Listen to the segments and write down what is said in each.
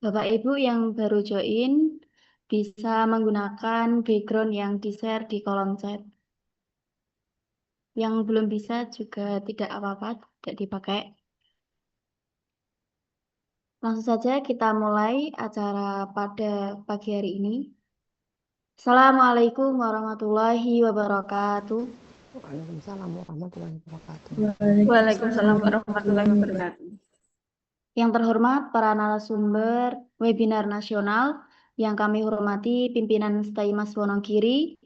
Bapak Ibu yang baru join bisa menggunakan background yang di-share di kolom chat. Yang belum bisa juga tidak apa-apa, tidak dipakai. Langsung saja kita mulai acara pada pagi hari ini. Assalamualaikum warahmatullahi wabarakatuh. Waalaikumsalam warahmatullahi wabarakatuh. Waalaikumsalam warahmatullahi wabarakatuh. Yang terhormat para narasumber webinar nasional yang kami hormati pimpinan Staimas Wonogiri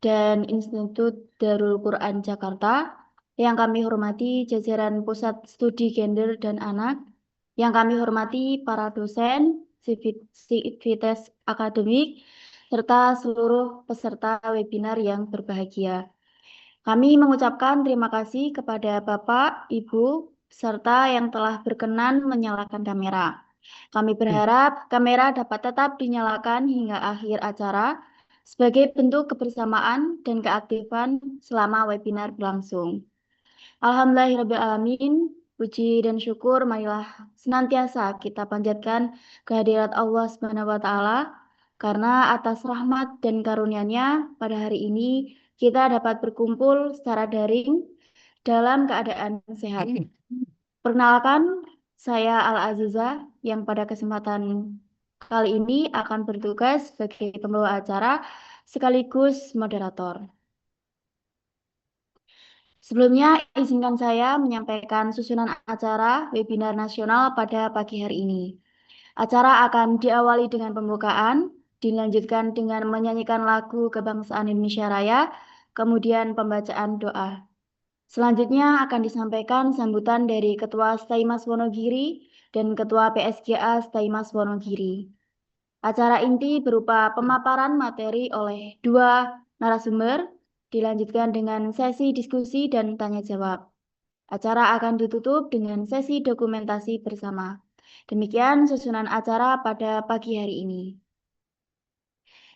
dan Institut Darul Quran Jakarta, yang kami hormati jajaran Pusat Studi Gender dan Anak, yang kami hormati para dosen, sivitas akademik, serta seluruh peserta webinar yang berbahagia. Kami mengucapkan terima kasih kepada Bapak, Ibu, serta yang telah berkenan menyalakan kamera. Kami berharap kamera dapat tetap dinyalakan hingga akhir acara sebagai bentuk kebersamaan dan keaktifan selama webinar berlangsung. Alhamdulillahirrahmanirrahim, puji dan syukur marilah senantiasa kita panjatkan kehadirat Allah Subhanahu wa Ta'ala, karena atas rahmat dan karunia-Nya pada hari ini kita dapat berkumpul secara daring dalam keadaan sehat. Perkenalkan, saya Al-Aziza yang pada kesempatan kali ini akan bertugas sebagai pembawa acara sekaligus moderator. Sebelumnya, izinkan saya menyampaikan susunan acara webinar nasional pada pagi hari ini. Acara akan diawali dengan pembukaan, dilanjutkan dengan menyanyikan lagu Kebangsaan Indonesia Raya, kemudian pembacaan doa. Selanjutnya akan disampaikan sambutan dari Ketua Staimas Wonogiri dan Ketua PSGA Staimas Wonogiri. Acara inti berupa pemaparan materi oleh dua narasumber, dilanjutkan dengan sesi diskusi dan tanya jawab. Acara akan ditutup dengan sesi dokumentasi bersama. Demikian susunan acara pada pagi hari ini.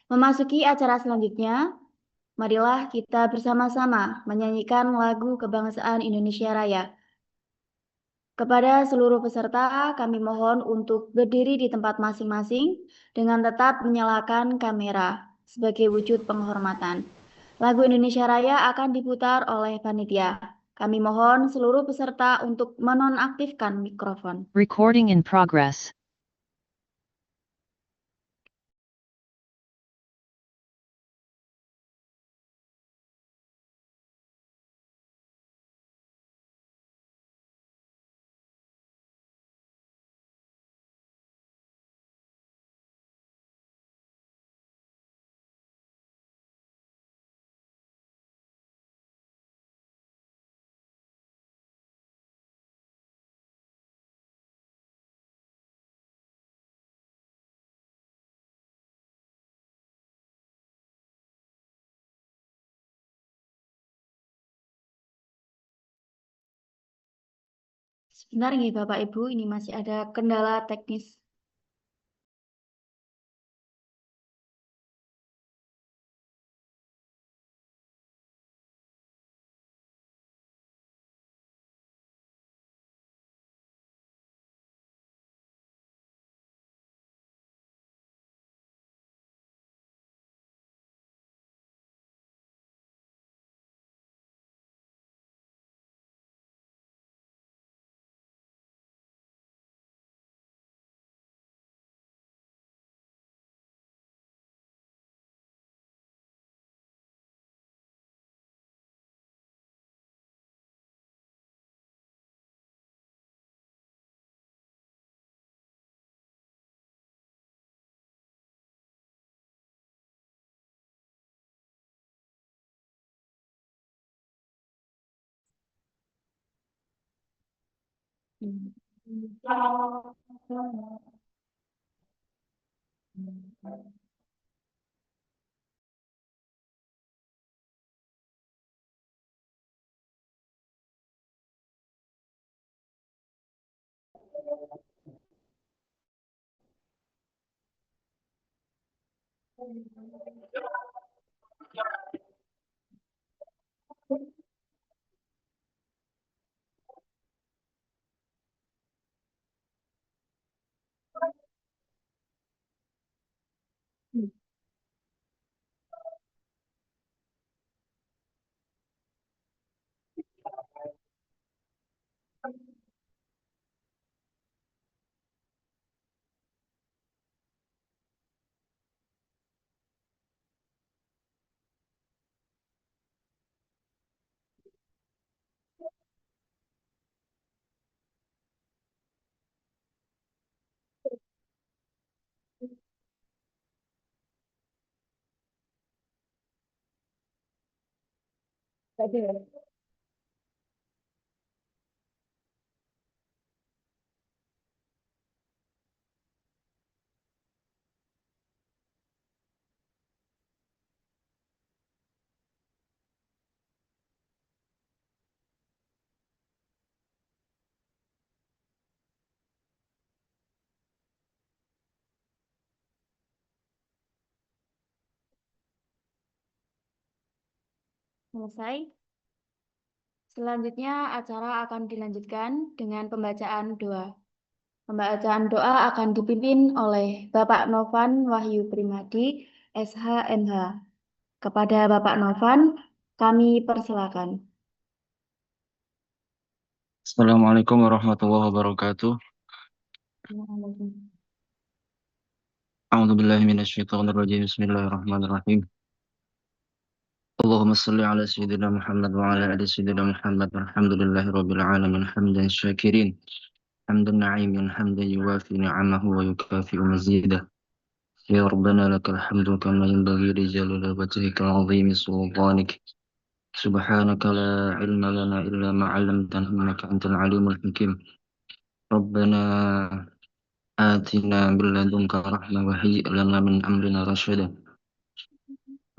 Memasuki acara selanjutnya, marilah kita bersama-sama menyanyikan lagu Kebangsaan Indonesia Raya. Kepada seluruh peserta, kami mohon untuk berdiri di tempat masing-masing dengan tetap menyalakan kamera sebagai wujud penghormatan. Lagu Indonesia Raya akan diputar oleh panitia. Kami mohon seluruh peserta untuk menonaktifkan mikrofon. Recording in progress. Sebentar nih Bapak Ibu, ini masih ada kendala teknis. Selesai. Selanjutnya acara akan dilanjutkan dengan pembacaan doa. Pembacaan doa akan dipimpin oleh Bapak Novan Wahyu Primadi, SH.MH. Kepada Bapak Novan, kami persilakan. Assalamualaikum warahmatullahi wabarakatuh. A'udzu billahi minasyaitonir rajim. Bismillahirrahmanirrahim. Allahumma shalli ala sayyidina Muhammad wa ala ali sayyidina Muhammad. Walhamdulillahi rabbil alamin hamdan syakirin. Hamdan na'imin hamdan yuwafi ni'amahu wa yukafi'u mazidah. Ya Rabbana lakal hamdu kama yanbaghi li jalali wajhika al-'azimi sultanik. Subhanaka la ilma lana illa ma 'allamtana innaka antal alimul hakim. Rabbana آتنا من لدنك رحمة وهيئ لنا من أمرنا رشدا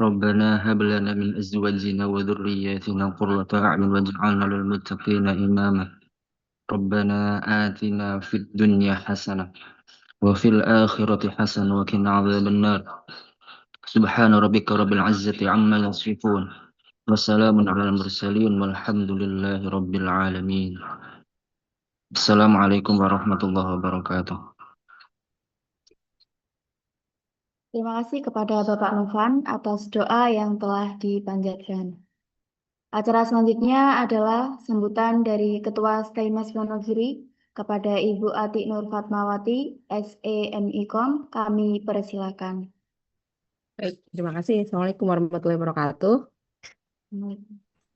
ربنا هب لنا من أزواجنا وذرياتنا قرة أعين واجعلنا للمتقين إماما ربنا آتنا في الدنيا حسنة وفي الآخرة حسنة وقنا عذاب النار سبحان ربك رب العزة عما يصفون وسلام على المرسلين والحمد لله رب العالمين. Assalamualaikum warahmatullahi wabarakatuh. Terima kasih kepada Bapak Novan atas doa yang telah dipanjatkan. Acara selanjutnya adalah sambutan dari Ketua Staimas Wonogiri kepada Ibu Atik Nur Fatmawati, SEMIKOM. Kami persilakan. Baik, terima kasih. Assalamualaikum warahmatullahi wabarakatuh.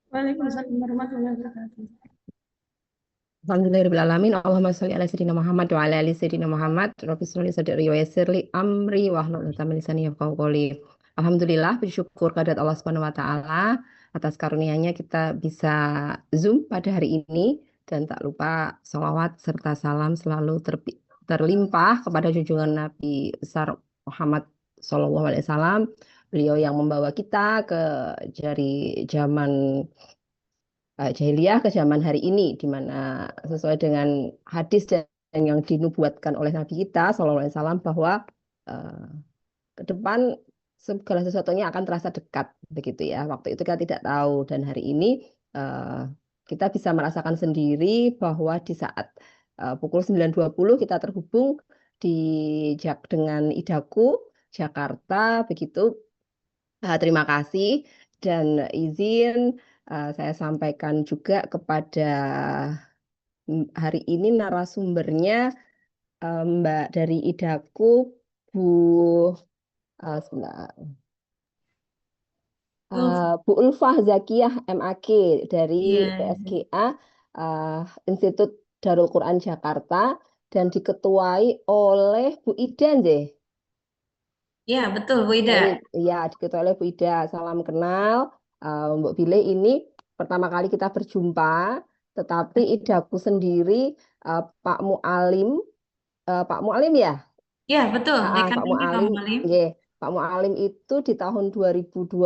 Waalaikumsalam warahmatullahi wabarakatuh. Alhamdulillahirrahmanirrahim. Allahumma sholli ala sayyidina Muhammad wa ala ali sayyidina Muhammad. Rabbi sholli sadri wa yassir li amri wahlul 'uqdatam min lisani yafqahu qawli. Alhamdulillah, bersyukur kehadirat Allah Subhanahu wa taala atas karunia-Nya kita bisa Zoom pada hari ini, dan tak lupa sholawat serta salam selalu terlimpah kepada junjungan Nabi besar Muhammad Shallallahu Alaihi Wasallam. Beliau yang membawa kita dari zaman jahiliyah ke zaman hari ini, di mana sesuai dengan hadis dan yang dinubuatkan oleh Nabi kita Shallallahu Alaihi Wasallam bahwa ke depan segala sesuatunya akan terasa dekat, begitu ya. Waktu itu kita tidak tahu, dan hari ini kita bisa merasakan sendiri bahwa di saat pukul 9.20 kita terhubung dengan Idaku Jakarta, begitu. Terima kasih, dan izin saya sampaikan juga kepada hari ini narasumbernya Mbak dari Idaku, Bu Bu Ulfah Zakiyah MAG dari PSGA Institut Darul Quran Jakarta, dan diketuai oleh Bu Ida, nggih. Ya, betul Bu Ida. Ya, diketuai oleh Bu Ida. Salam kenal. Mbak Bile, ini pertama kali kita berjumpa, tetapi Idaku sendiri Pak Mualim, Pak Mualim ya? Ya, betul. Pak Mualim. Yeah. Pak Mualim itu di tahun 2021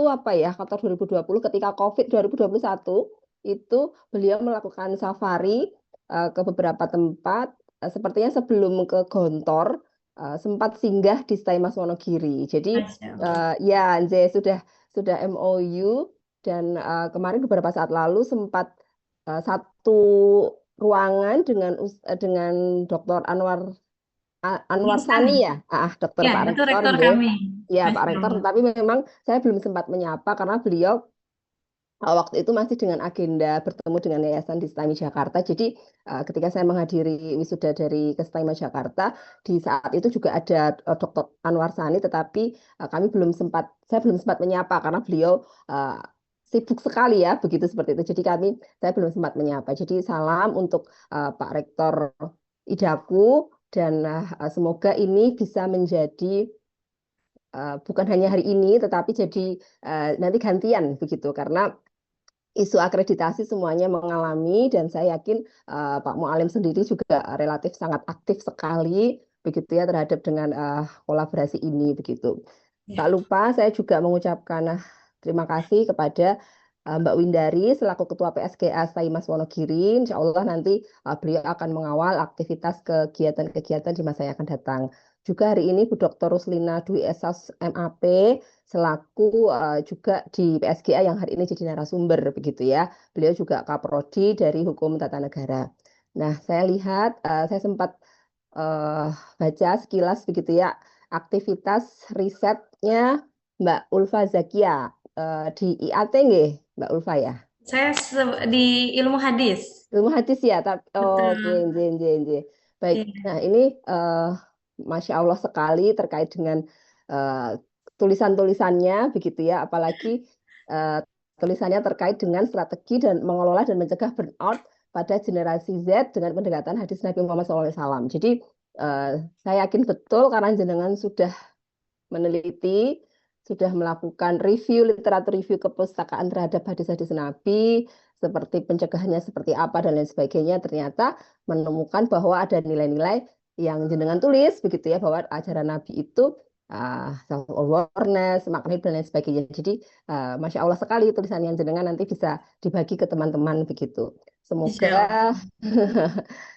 apa ya, atau 2020 ketika COVID 2021 itu beliau melakukan safari ke beberapa tempat, sepertinya sebelum ke Gontor sempat singgah di Staimas Wonogiri. Jadi ya sudah MOU, dan kemarin beberapa saat lalu sempat satu ruangan dengan Dr. Anwar Sani ya, dokter ya, Pak itu Rektor, kami. Ya Pak Rektor, tapi memang saya belum sempat menyapa karena beliau waktu itu masih dengan agenda bertemu dengan Yayasan di STAIMI Jakarta. Jadi ketika saya menghadiri wisuda dari STAIMI Jakarta, di saat itu juga ada Dr. Anwar Sani, tetapi saya belum sempat menyapa karena beliau sibuk sekali ya, begitu seperti itu. Jadi saya belum sempat menyapa. Jadi salam untuk Pak Rektor Idaku, dan semoga ini bisa menjadi bukan hanya hari ini, tetapi jadi nanti gantian begitu, karena isu akreditasi semuanya mengalami, dan saya yakin Pak Mualim sendiri juga relatif sangat aktif sekali begitu ya terhadap dengan kolaborasi ini begitu. Tak lupa saya juga mengucapkan terima kasih kepada Mbak Windari selaku Ketua PSGA Mas Wonogiri. Insya Allah nanti beliau akan mengawal aktivitas kegiatan-kegiatan di masa yang akan datang. Juga hari ini Bu Dr. Ruslina Dwi Esas MAP selaku juga di PSGA yang hari ini jadi narasumber begitu ya. Beliau juga Kaprodi dari Hukum Tata Negara. Nah, saya lihat saya sempat baca sekilas begitu ya aktivitas risetnya Mbak Ulfa Zakia di IAT nggih, Mbak Ulfa ya. Saya di ilmu hadis. Ilmu hadis ya, tapi Betul. oke, nje. Baik. Iya. Nah, ini Masya Allah sekali terkait dengan tulisan-tulisannya begitu ya, apalagi tulisannya terkait dengan strategi dan mengelola dan mencegah burnout pada generasi Z dengan pendekatan hadis Nabi Muhammad SAW. Jadi saya yakin betul karena jenengan sudah meneliti, sudah melakukan literatur review kepustakaan terhadap hadis-hadis Nabi, seperti pencegahannya seperti apa dan lain sebagainya, ternyata menemukan bahwa ada nilai-nilai yang jenengan tulis begitu ya, bahwa ajaran Nabi itu self awareness, makna dan lain sebagainya. Jadi Masya Allah sekali tulisan yang jenengan nanti bisa dibagi ke teman-teman begitu. Semoga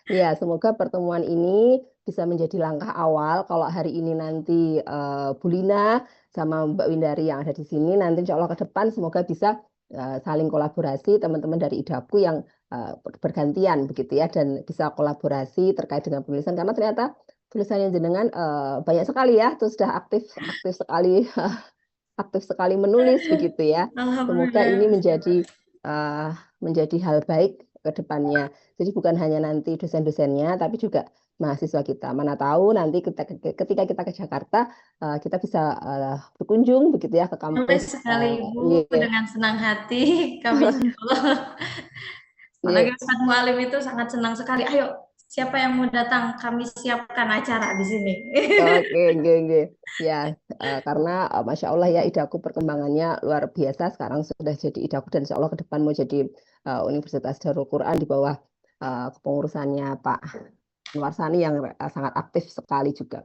ya, semoga pertemuan ini bisa menjadi langkah awal. Kalau hari ini nanti Bu Lina sama Mbak Windari yang ada di sini, nanti insya Allah ke depan semoga bisa saling kolaborasi teman-teman dari IDAPU yang bergantian begitu ya, dan bisa kolaborasi terkait dengan penulisan, karena ternyata tulisannya jenengan banyak sekali ya, terus sudah aktif sekali menulis begitu ya. Semoga ini menjadi hal baik ke depannya. Jadi bukan hanya nanti dosen-dosennya, tapi juga mahasiswa kita. Mana tahu nanti ketika kita ke Jakarta, kita bisa berkunjung begitu ya ke Boleh kampus. sekali Ibu, dengan senang hati kami insya Allah. Apalagi Ustadz Mualim itu sangat senang sekali. Ayo, siapa yang mau datang? Kami siapkan acara di sini. Oke. Ya, karena Masya Allah ya, IDAKU perkembangannya luar biasa. Sekarang sudah jadi IDAKU dan insya Allah ke depan mau jadi Universitas Darul Quran di bawah kepengurusannya Pak Anwar Sani yang sangat aktif sekali juga.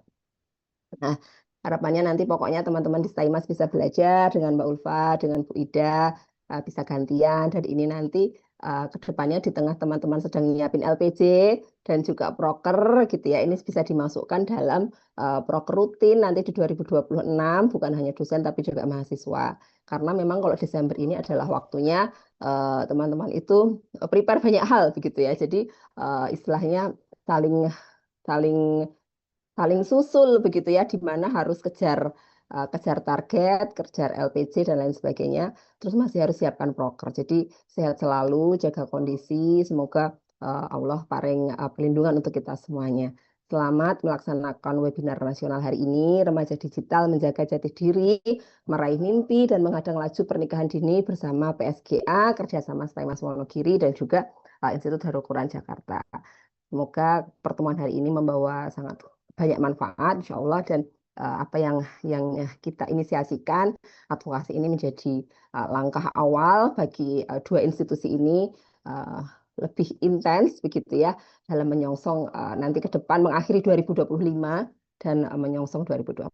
Nah, harapannya nanti pokoknya teman-teman di Staimas bisa belajar dengan Mbak Ulfa, dengan Bu Ida, bisa gantian, dan ini nanti ke depannya di tengah teman-teman sedang nyiapin LPJ dan juga proker gitu ya, ini bisa dimasukkan dalam proker rutin nanti di 2026, bukan hanya dosen tapi juga mahasiswa. Karena memang kalau Desember ini adalah waktunya teman-teman itu prepare banyak hal begitu ya. Jadi istilahnya saling susul begitu ya, di mana harus kejar target, kejar LPJ dan lain sebagainya. Terus masih harus siapkan proker. Jadi sehat selalu, jaga kondisi. Semoga Allah paring perlindungan untuk kita semuanya. Selamat melaksanakan webinar nasional hari ini, Remaja Digital Menjaga Jati Diri, Meraih Mimpi, dan Menghadang Laju Pernikahan Dini bersama PSGA, kerjasama Staimas Wonogiri, dan juga Institut Darul Quran Jakarta. Semoga pertemuan hari ini membawa sangat banyak manfaat, insya Allah, dan apa yang kita inisiasikan, advokasi ini menjadi langkah awal bagi dua institusi ini lebih intens begitu ya dalam menyongsong nanti ke depan mengakhiri 2025 dan menyongsong 2026.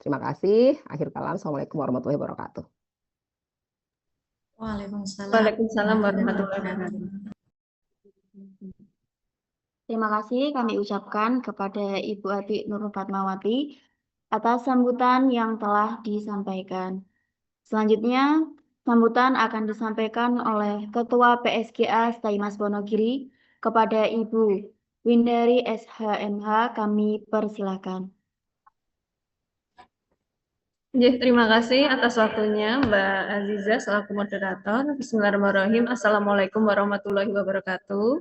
Terima kasih. Akhir kalam. Assalamualaikum warahmatullahi wabarakatuh. Waalaikumsalam warahmatullahi wabarakatuh. Terima kasih kami ucapkan kepada Ibu Ati Nur Fatmawati atas sambutan yang telah disampaikan. Selanjutnya, sambutan akan disampaikan oleh Ketua PSGA Staimas Wonogiri kepada Ibu Windari SHMH. Kami persilakan. Terima kasih atas waktunya Mbak Aziza selaku moderator. Bismillahirrahmanirrahim. Assalamualaikum warahmatullahi wabarakatuh.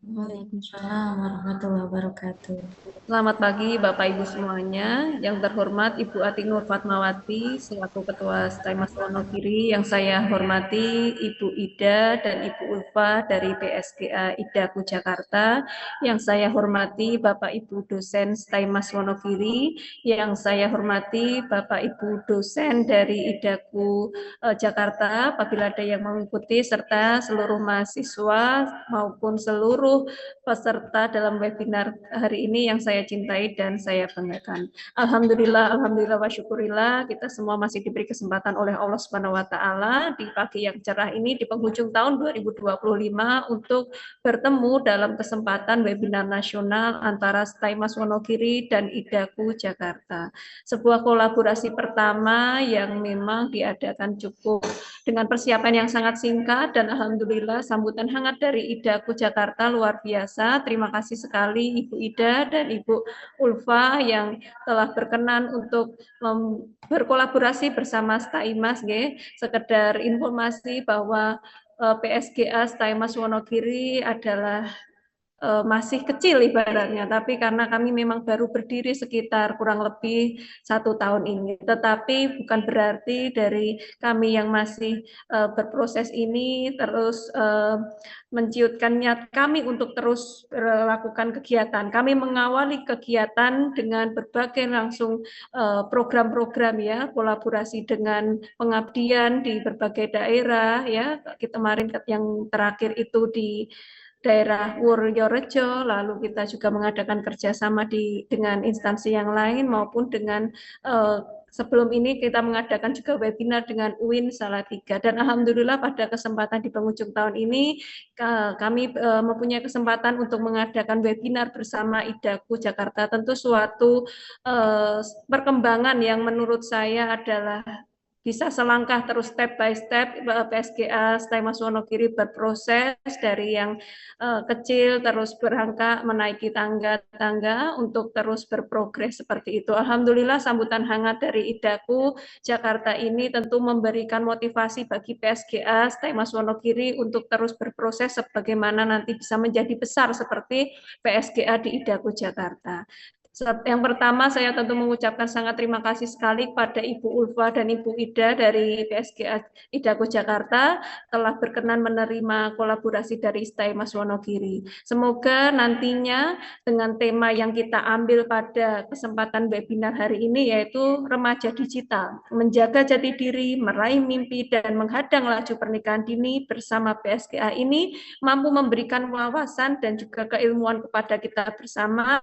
Waalaikumsalam warahmatullahi wabarakatuh. Selamat pagi Bapak Ibu semuanya. Yang terhormat Ibu Ati Nur Fatmawati selaku Ketua Staimas Wonogiri, yang saya hormati Ibu Ida dan Ibu Ulfa dari PSGA Idaku Jakarta, yang saya hormati Bapak Ibu dosen Staimas Wonogiri, yang saya hormati Bapak Ibu dosen dari Idaku Jakarta apabila ada yang mengikuti, serta seluruh mahasiswa maupun seluruh peserta dalam webinar hari ini yang saya cintai dan saya banggakan. Alhamdulillah, alhamdulillah wa syukurillah, kita semua masih diberi kesempatan oleh Allah Subhanahu wa taala di pagi yang cerah ini di penghujung tahun 2025 untuk bertemu dalam kesempatan webinar nasional antara Staimas Wonogiri dan Idaku Jakarta. Sebuah kolaborasi pertama yang memang diadakan cukup dengan persiapan yang sangat singkat, dan alhamdulillah sambutan hangat dari Idaku Jakarta luar biasa. Terima kasih sekali Ibu Ida dan Ibu Ulfa yang telah berkenan untuk berkolaborasi bersama Staimas. Sekedar informasi bahwa PSGA Staimas Wonogiri adalah masih kecil ibaratnya, tapi karena kami memang baru berdiri sekitar kurang lebih 1 tahun ini. Tetapi bukan berarti dari kami yang masih berproses ini terus menciutkan niat kami untuk terus melakukan kegiatan. Kami mengawali kegiatan dengan berbagai langsung program-program ya, kolaborasi dengan pengabdian di berbagai daerah ya. Kemarin yang terakhir itu di daerah Purworejo, lalu kita juga mengadakan kerjasama dengan instansi yang lain maupun dengan sebelum ini kita mengadakan juga webinar dengan UIN Salatiga, dan alhamdulillah pada kesempatan di penghujung tahun ini kami mempunyai kesempatan untuk mengadakan webinar bersama Idaku Jakarta. Tentu suatu perkembangan yang menurut saya adalah bisa selangkah terus step by step. PSGA Staimas Wonogiri berproses dari yang kecil terus berangkat menaiki tangga-tangga untuk terus berprogres seperti itu. Alhamdulillah sambutan hangat dari Idaku Jakarta ini tentu memberikan motivasi bagi PSGA Staimas Wonogiri untuk terus berproses sebagaimana nanti bisa menjadi besar seperti PSGA di Idaku Jakarta. Yang pertama, saya tentu mengucapkan sangat terima kasih sekali kepada Ibu Ulfa dan Ibu Ida dari PSGA Idaku Jakarta telah berkenan menerima kolaborasi dari Staimas Wonogiri. Semoga nantinya dengan tema yang kita ambil pada kesempatan webinar hari ini, yaitu remaja digital, menjaga jati diri, meraih mimpi, dan menghadang laju pernikahan dini bersama PSGA ini mampu memberikan wawasan dan juga keilmuan kepada kita bersama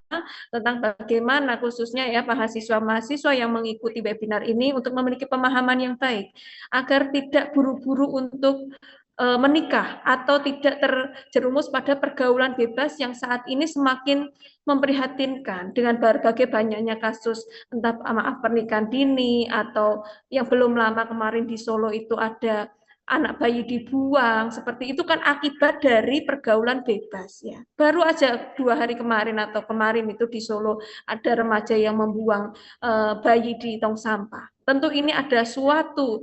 tentang bagaimana khususnya ya mahasiswa-mahasiswa yang mengikuti webinar ini untuk memiliki pemahaman yang baik agar tidak buru-buru untuk menikah atau tidak terjerumus pada pergaulan bebas yang saat ini semakin memprihatinkan dengan berbagai banyaknya kasus entah maaf pernikahan dini atau yang belum lama kemarin di Solo itu ada anak bayi dibuang, seperti itu kan akibat dari pergaulan bebas ya. Baru aja 2 hari kemarin atau kemarin itu di Solo ada remaja yang membuang bayi di tong sampah. Tentu ini ada suatu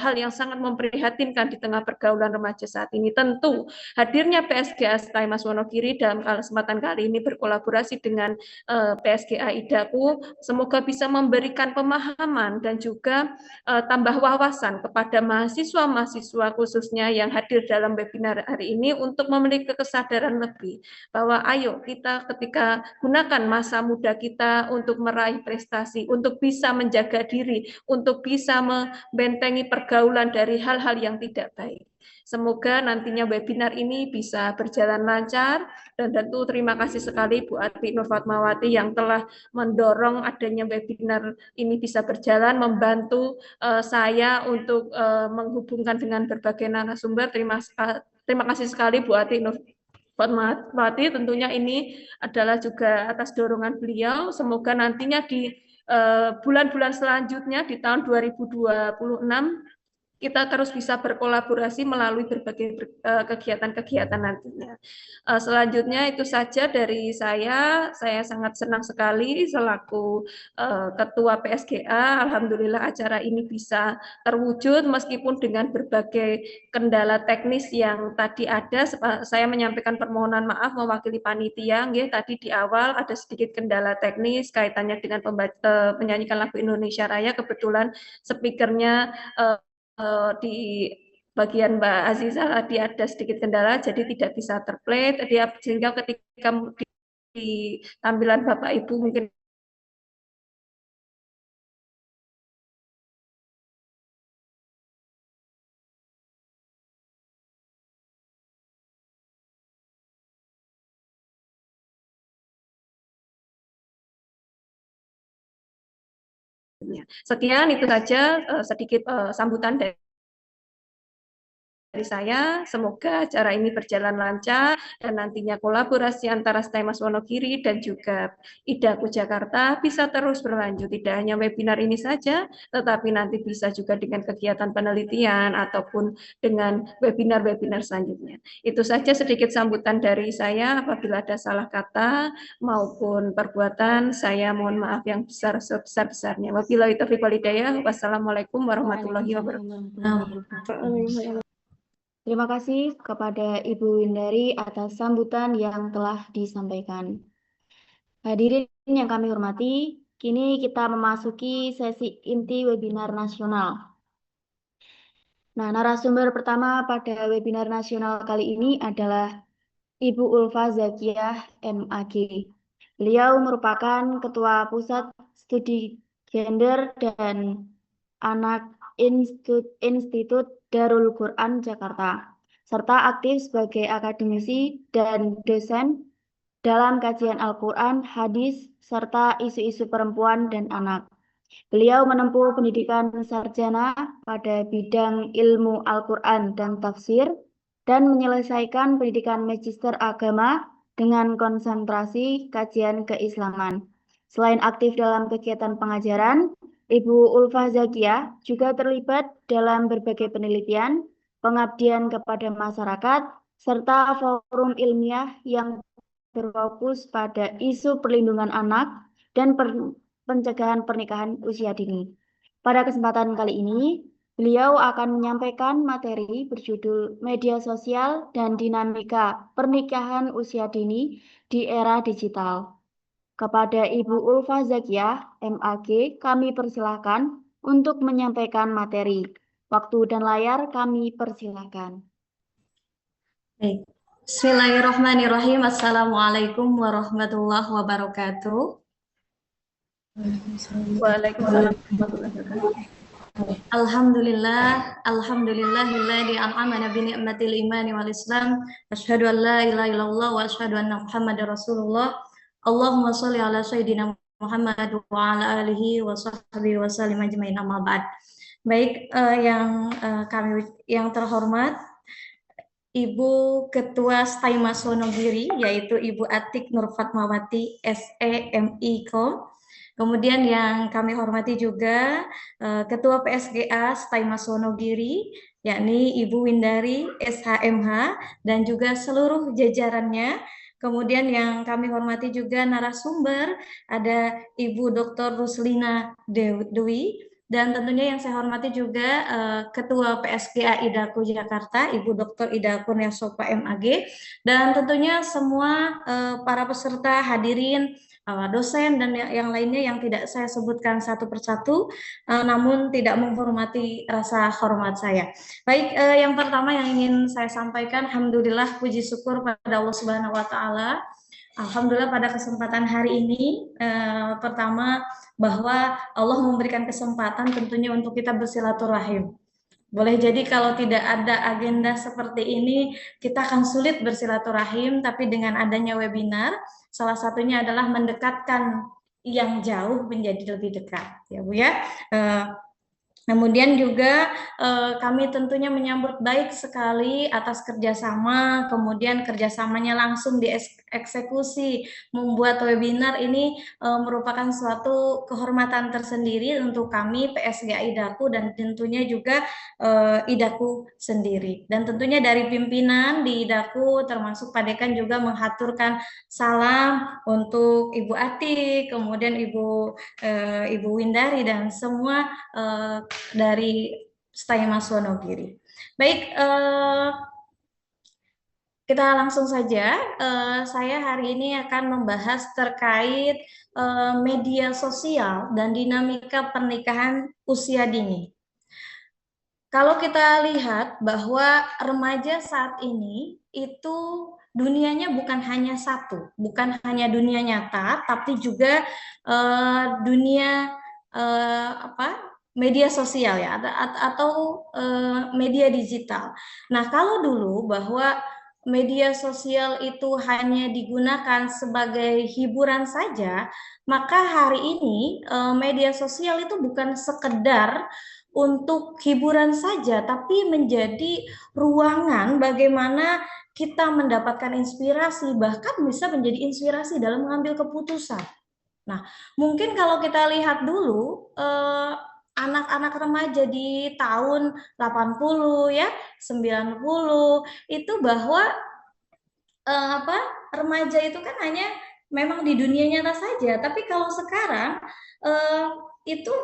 hal yang sangat memprihatinkan di tengah pergaulan remaja saat ini. Tentu hadirnya PSGA Staimas Wonogiri dalam kesempatan kali ini berkolaborasi dengan PSGA Idaku, semoga bisa memberikan pemahaman dan juga tambah wawasan kepada mahasiswa-mahasiswa khususnya yang hadir dalam webinar hari ini untuk memiliki kesadaran lebih bahwa ayo kita ketika gunakan masa muda kita untuk meraih prestasi, untuk bisa menjaga diri, untuk bisa membentengi pergaulan dari hal-hal yang tidak baik. Semoga nantinya webinar ini bisa berjalan lancar, dan tentu terima kasih sekali Bu Ati Nur Fatmawati yang telah mendorong adanya webinar ini bisa berjalan, membantu saya untuk menghubungkan dengan berbagai narasumber. Terima kasih sekali Bu Ati Nur Fatmawati, tentunya ini adalah juga atas dorongan beliau. Semoga nantinya di bulan-bulan selanjutnya di tahun 2026 kita terus bisa berkolaborasi melalui berbagai kegiatan-kegiatan nantinya. Selanjutnya itu saja dari saya. Saya sangat senang sekali selaku Ketua PSGA. Alhamdulillah acara ini bisa terwujud meskipun dengan berbagai kendala teknis yang tadi ada. Saya menyampaikan permohonan maaf mewakili panitia. Tadi di awal ada sedikit kendala teknis kaitannya dengan menyanyikan lagu Indonesia Raya. Kebetulan speakernya di bagian Mbak Aziza tadi ada sedikit kendala, jadi tidak bisa terplay. Sehingga ketika di tampilan Bapak Ibu mungkin sekian itu saja sedikit sambutan dari saya. Semoga acara ini berjalan lancar dan nantinya kolaborasi antara STAIMAS Wonogiri dan juga IDAKU Jakarta bisa terus berlanjut. Tidak hanya webinar ini saja, tetapi nanti bisa juga dengan kegiatan penelitian ataupun dengan webinar-webinar selanjutnya. Itu saja sedikit sambutan dari saya. Apabila ada salah kata maupun perbuatan, saya mohon maaf yang sebesar-besarnya. Wabillahi taufiq wal hidayah. Wassalamualaikum warahmatullahi wabarakatuh. Terima kasih kepada Ibu Windari atas sambutan yang telah disampaikan. Hadirin yang kami hormati, kini kita memasuki sesi inti webinar nasional. Nah, narasumber pertama pada webinar nasional kali ini adalah Ibu Ulfa Zakiyah MAG. Beliau merupakan Ketua Pusat Studi Gender dan Anak Institut Darul Quran Jakarta, serta aktif sebagai akademisi dan dosen dalam kajian Al-Quran, hadis, serta isu-isu perempuan dan anak. Beliau menempuh pendidikan sarjana pada bidang ilmu Al-Quran dan tafsir, dan menyelesaikan pendidikan magister agama dengan konsentrasi kajian keislaman. Selain aktif dalam kegiatan pengajaran, Ibu Ulfa Zakiyah juga terlibat dalam berbagai penelitian, pengabdian kepada masyarakat, serta forum ilmiah yang berfokus pada isu perlindungan anak dan pencegahan pernikahan usia dini. Pada kesempatan kali ini, beliau akan menyampaikan materi berjudul Media Sosial dan Dinamika Pernikahan Usia Dini di Era Digital. Kepada Ibu Ulfa Zakiyah, MAG, kami persilahkan untuk menyampaikan materi. Waktu dan layar kami persilahkan. Baik. Bismillahirrahmanirrahim. Assalamualaikum warahmatullahi wabarakatuh. Waalaikumsalam warahmatullahi wabarakatuh. Alhamdulillahilladzi an'amana bi ni'matil imani wal islam. Asyhadu an la ilaha illallah wa asyhadu anna Muhammadar Rasulullah. Allahumma sholli ala sayyidina Muhammad wa ala alihi wa sahbihi wa sallim ajmain, amma ba'd. Baik, yang terhormat Ibu Ketua STAIMAS Wonogiri, yaitu Ibu Atik Nur Fatmawati SEMIKO. Kemudian yang kami hormati juga Ketua PSGA STAIMAS Wonogiri, yakni Ibu Windari SHMH, dan juga seluruh jajarannya. Kemudian yang kami hormati juga narasumber, ada Ibu Dr. Ruslina Dewi, dan tentunya yang saya hormati juga Ketua PSGA IDAKU Jakarta, Ibu Dr. Ida Kurniasofa MAG, dan tentunya semua para peserta hadirin, dosen dan yang lainnya yang tidak saya sebutkan satu persatu, namun tidak menghormati rasa hormat saya. Baik, yang pertama yang ingin saya sampaikan, alhamdulillah puji syukur pada Allah Subhanahu wa taala. Alhamdulillah pada kesempatan hari ini, pertama bahwa Allah memberikan kesempatan tentunya untuk kita bersilaturahim. Boleh jadi kalau tidak ada agenda seperti ini, kita akan sulit bersilaturahim, tapi dengan adanya webinar, salah satunya adalah mendekatkan yang jauh menjadi lebih dekat, ya Bu ya. Kemudian juga kami tentunya menyambut baik sekali atas kerjasama, kemudian kerjasamanya langsung dieksekusi, membuat webinar ini merupakan suatu kehormatan tersendiri untuk kami PSGA Idaku dan tentunya juga Idaku sendiri. Dan tentunya dari pimpinan di Idaku termasuk Pak Dekan juga menghaturkan salam untuk Ibu Ati, kemudian Ibu Windari dan semua dari Staimas Wonogiri. Baik, kita langsung saja. Saya hari ini akan membahas terkait media sosial dan dinamika pernikahan usia dini. Kalau kita lihat bahwa remaja saat ini itu dunianya bukan hanya satu, bukan hanya dunia nyata, tapi juga dunia media sosial ya, atau media digital. Nah, kalau dulu bahwa media sosial itu hanya digunakan sebagai hiburan saja, maka hari ini media sosial itu bukan sekedar untuk hiburan saja, tapi menjadi ruangan bagaimana kita mendapatkan inspirasi, bahkan bisa menjadi inspirasi dalam mengambil keputusan. Nah, mungkin kalau kita lihat dulu anak-anak remaja di tahun 80 ya, 90 itu bahwa remaja itu kan hanya memang di dunia nyata saja, tapi kalau sekarang itu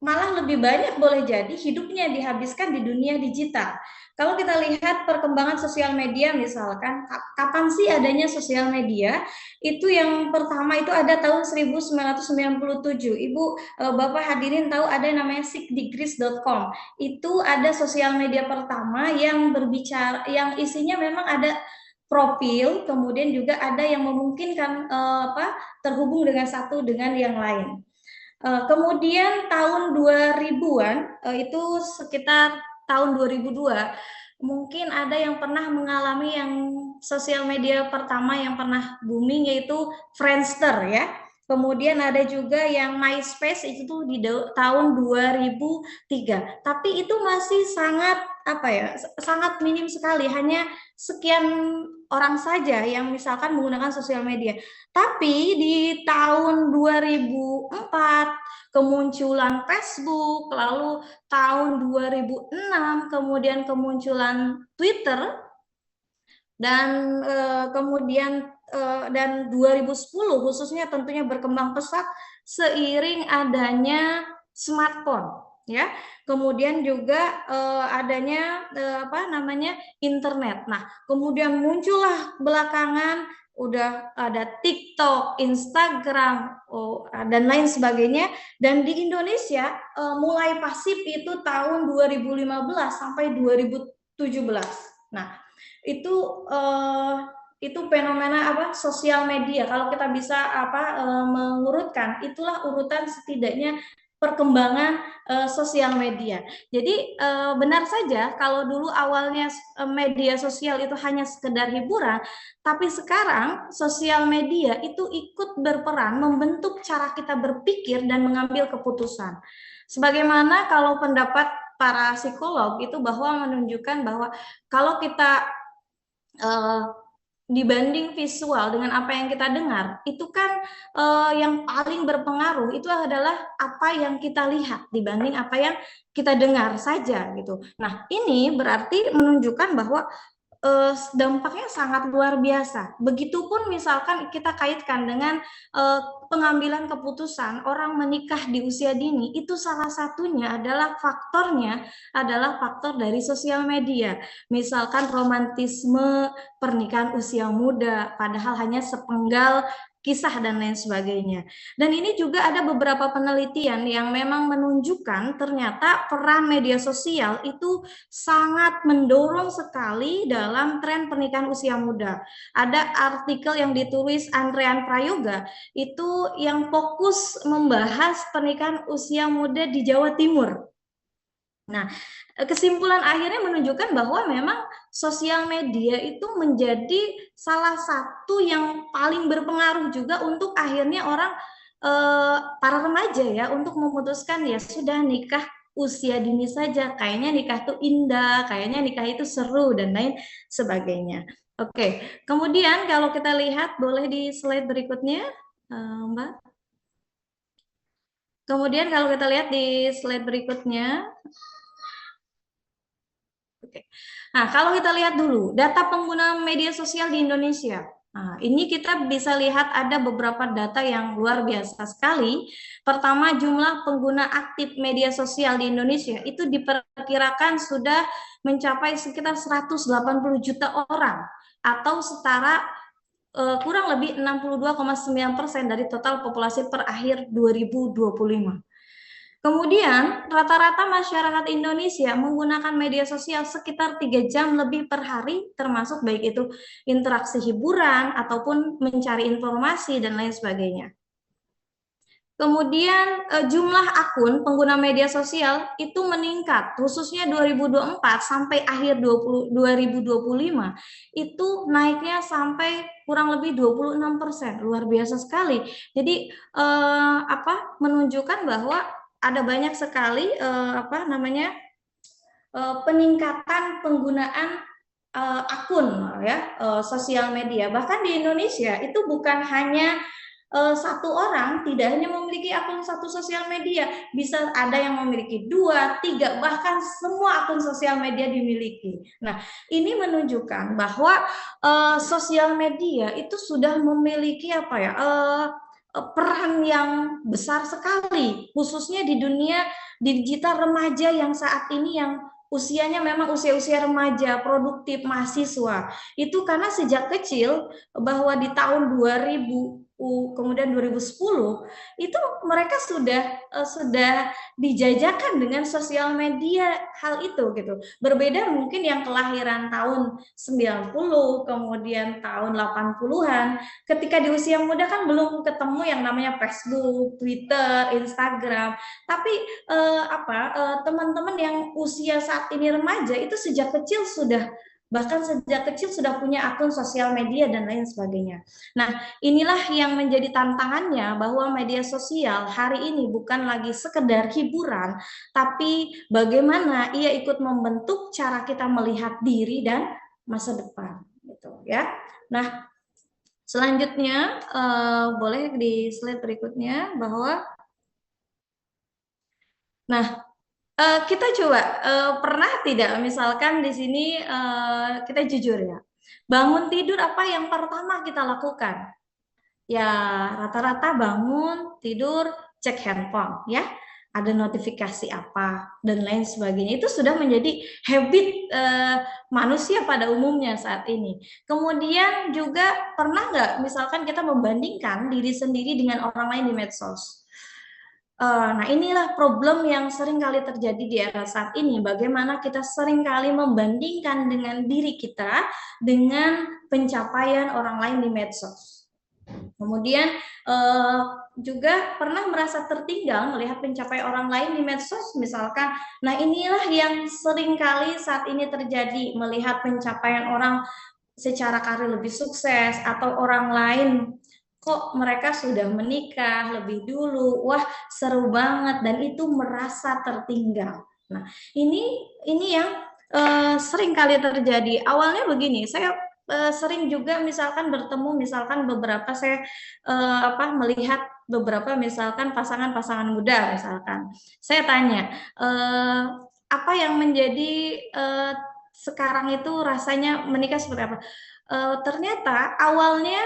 malah lebih banyak boleh jadi hidupnya dihabiskan di dunia digital. Kalau kita lihat perkembangan sosial media misalkan, kapan sih adanya sosial media? Itu yang pertama itu ada tahun 1997. Ibu, Bapak hadirin tahu ada yang namanya sikdegrees.com. Itu ada sosial media pertama yang berbicara, yang isinya memang ada profil, kemudian juga ada yang memungkinkan terhubung dengan satu dengan yang lain. Kemudian tahun 2000-an, itu sekitar tahun 2002, mungkin ada yang pernah mengalami yang sosial media pertama yang pernah booming yaitu Friendster ya. Kemudian ada juga yang MySpace itu tuh di tahun 2003. Tapi itu masih sangat sangat minim sekali, hanya sekian orang saja yang misalkan menggunakan sosial media. Tapi di tahun 2004 kemunculan Facebook, lalu tahun 2006 kemudian kemunculan Twitter, dan kemudian dan 2010 khususnya tentunya berkembang pesat seiring adanya smartphone ya, kemudian juga adanya internet. Nah, kemudian muncullah belakangan udah ada TikTok, Instagram, dan lain sebagainya. Dan di Indonesia mulai pasif itu tahun 2015 sampai 2017. Nah, itu fenomena sosial media. Kalau kita bisa mengurutkan, itulah urutan setidaknya perkembangan sosial media. Jadi benar saja kalau dulu awalnya media sosial itu hanya sekedar hiburan, tapi sekarang sosial media itu ikut berperan membentuk cara kita berpikir dan mengambil keputusan. Sebagaimana kalau pendapat para psikolog itu bahwa menunjukkan bahwa kalau kita dibanding visual dengan apa yang kita dengar, itu kan yang paling berpengaruh itu adalah apa yang kita lihat dibanding apa yang kita dengar saja gitu. Nah, ini berarti menunjukkan bahwa dampaknya sangat luar biasa. Begitupun misalkan kita kaitkan dengan pengambilan keputusan orang menikah di usia dini, itu salah satunya adalah faktornya adalah faktor dari sosial media. Misalkan romantisme pernikahan usia muda, padahal hanya sepenggal kisah dan lain sebagainya. Dan ini juga ada beberapa penelitian yang memang menunjukkan ternyata peran media sosial itu sangat mendorong sekali dalam tren pernikahan usia muda. Ada artikel yang ditulis Andrean Prayoga itu yang fokus membahas pernikahan usia muda di Jawa Timur. Nah, kesimpulan akhirnya menunjukkan bahwa memang sosial media itu menjadi salah satu yang paling berpengaruh juga untuk akhirnya orang para remaja ya untuk memutuskan ya sudah nikah usia dini saja, kayaknya nikah tuh indah, kayaknya nikah itu seru dan lain sebagainya. Oke, kemudian kalau kita lihat, boleh di slide berikutnya, Mbak. Kemudian kalau kita lihat di slide berikutnya, oke. Nah, kalau kita lihat dulu data pengguna media sosial di Indonesia. Nah, ini kita bisa lihat ada beberapa data yang luar biasa sekali. Pertama, jumlah pengguna aktif media sosial di Indonesia itu diperkirakan sudah mencapai sekitar 180 juta orang atau setara kurang lebih 62,9% dari total populasi per akhir 2025. Kemudian, rata-rata masyarakat Indonesia menggunakan media sosial sekitar 3 jam lebih per hari, termasuk baik itu interaksi hiburan ataupun mencari informasi dan lain sebagainya. Kemudian jumlah akun pengguna media sosial itu meningkat, khususnya 2024 sampai akhir 2025 itu naiknya sampai kurang lebih 26%, luar biasa sekali. Jadi menunjukkan bahwa ada banyak sekali peningkatan penggunaan akun ya sosial media. Bahkan di Indonesia itu bukan hanya satu orang, tidak hanya memiliki akun satu sosial media, bisa ada yang memiliki 2, 3, bahkan semua akun sosial media dimiliki. Nah, ini menunjukkan bahwa sosial media itu sudah memiliki peran yang besar sekali, khususnya di dunia digital remaja yang saat ini yang usianya memang usia-usia remaja, produktif, mahasiswa. Itu karena sejak kecil bahwa di tahun 2000 kemudian 2010 itu mereka sudah dijajakan dengan sosial media hal itu gitu. Berbeda mungkin yang kelahiran tahun 90 kemudian tahun 80-an, ketika di usia muda kan belum ketemu yang namanya Facebook, Twitter, Instagram. Tapi teman-teman yang usia saat ini remaja itu sejak kecil sudah punya akun sosial media dan lain sebagainya. Nah, inilah yang menjadi tantangannya bahwa media sosial hari ini bukan lagi sekedar hiburan, tapi bagaimana ia ikut membentuk cara kita melihat diri dan masa depan, gitu ya. Nah, selanjutnya boleh di slide berikutnya bahwa, nah kita coba pernah tidak misalkan di sini kita jujur ya, bangun tidur apa yang pertama kita lakukan? Ya rata-rata bangun tidur cek handphone ya, ada notifikasi apa dan lain sebagainya. Itu sudah menjadi habit manusia pada umumnya saat ini. Kemudian juga pernah nggak misalkan kita membandingkan diri sendiri dengan orang lain di medsos? Nah, inilah problem yang sering kali terjadi di era saat ini. Bagaimana kita sering kali membandingkan dengan diri kita dengan pencapaian orang lain di medsos. Kemudian juga pernah merasa tertinggal melihat pencapaian orang lain di medsos misalkan. Nah, inilah yang sering kali saat ini terjadi, melihat pencapaian orang secara karir lebih sukses atau orang lain kok mereka sudah menikah lebih dulu, wah seru banget, dan itu merasa tertinggal. Nah, ini yang sering kali terjadi. Awalnya begini, saya sering juga misalkan bertemu misalkan beberapa saya melihat beberapa misalkan pasangan-pasangan muda misalkan. Saya tanya, apa yang menjadi sekarang itu rasanya menikah seperti apa? Ternyata awalnya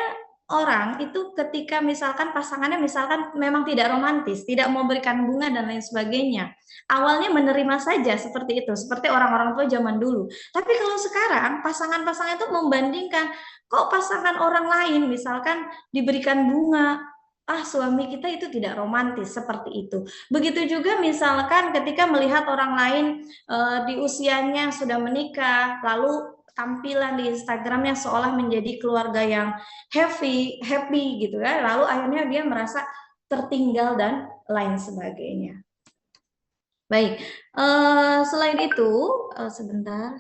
orang itu ketika misalkan pasangannya misalkan memang tidak romantis, tidak memberikan bunga dan lain sebagainya, awalnya menerima saja seperti itu, seperti orang-orang tua zaman dulu. Tapi kalau sekarang pasangan-pasangan itu membandingkan, kok pasangan orang lain misalkan diberikan bunga, suami kita itu tidak romantis, seperti itu. Begitu juga misalkan ketika melihat orang lain di usianya sudah menikah, lalu tampilan di Instagramnya seolah menjadi keluarga yang happy gitu ya, lalu akhirnya dia merasa tertinggal dan lain sebagainya. Baik, selain itu sebentar,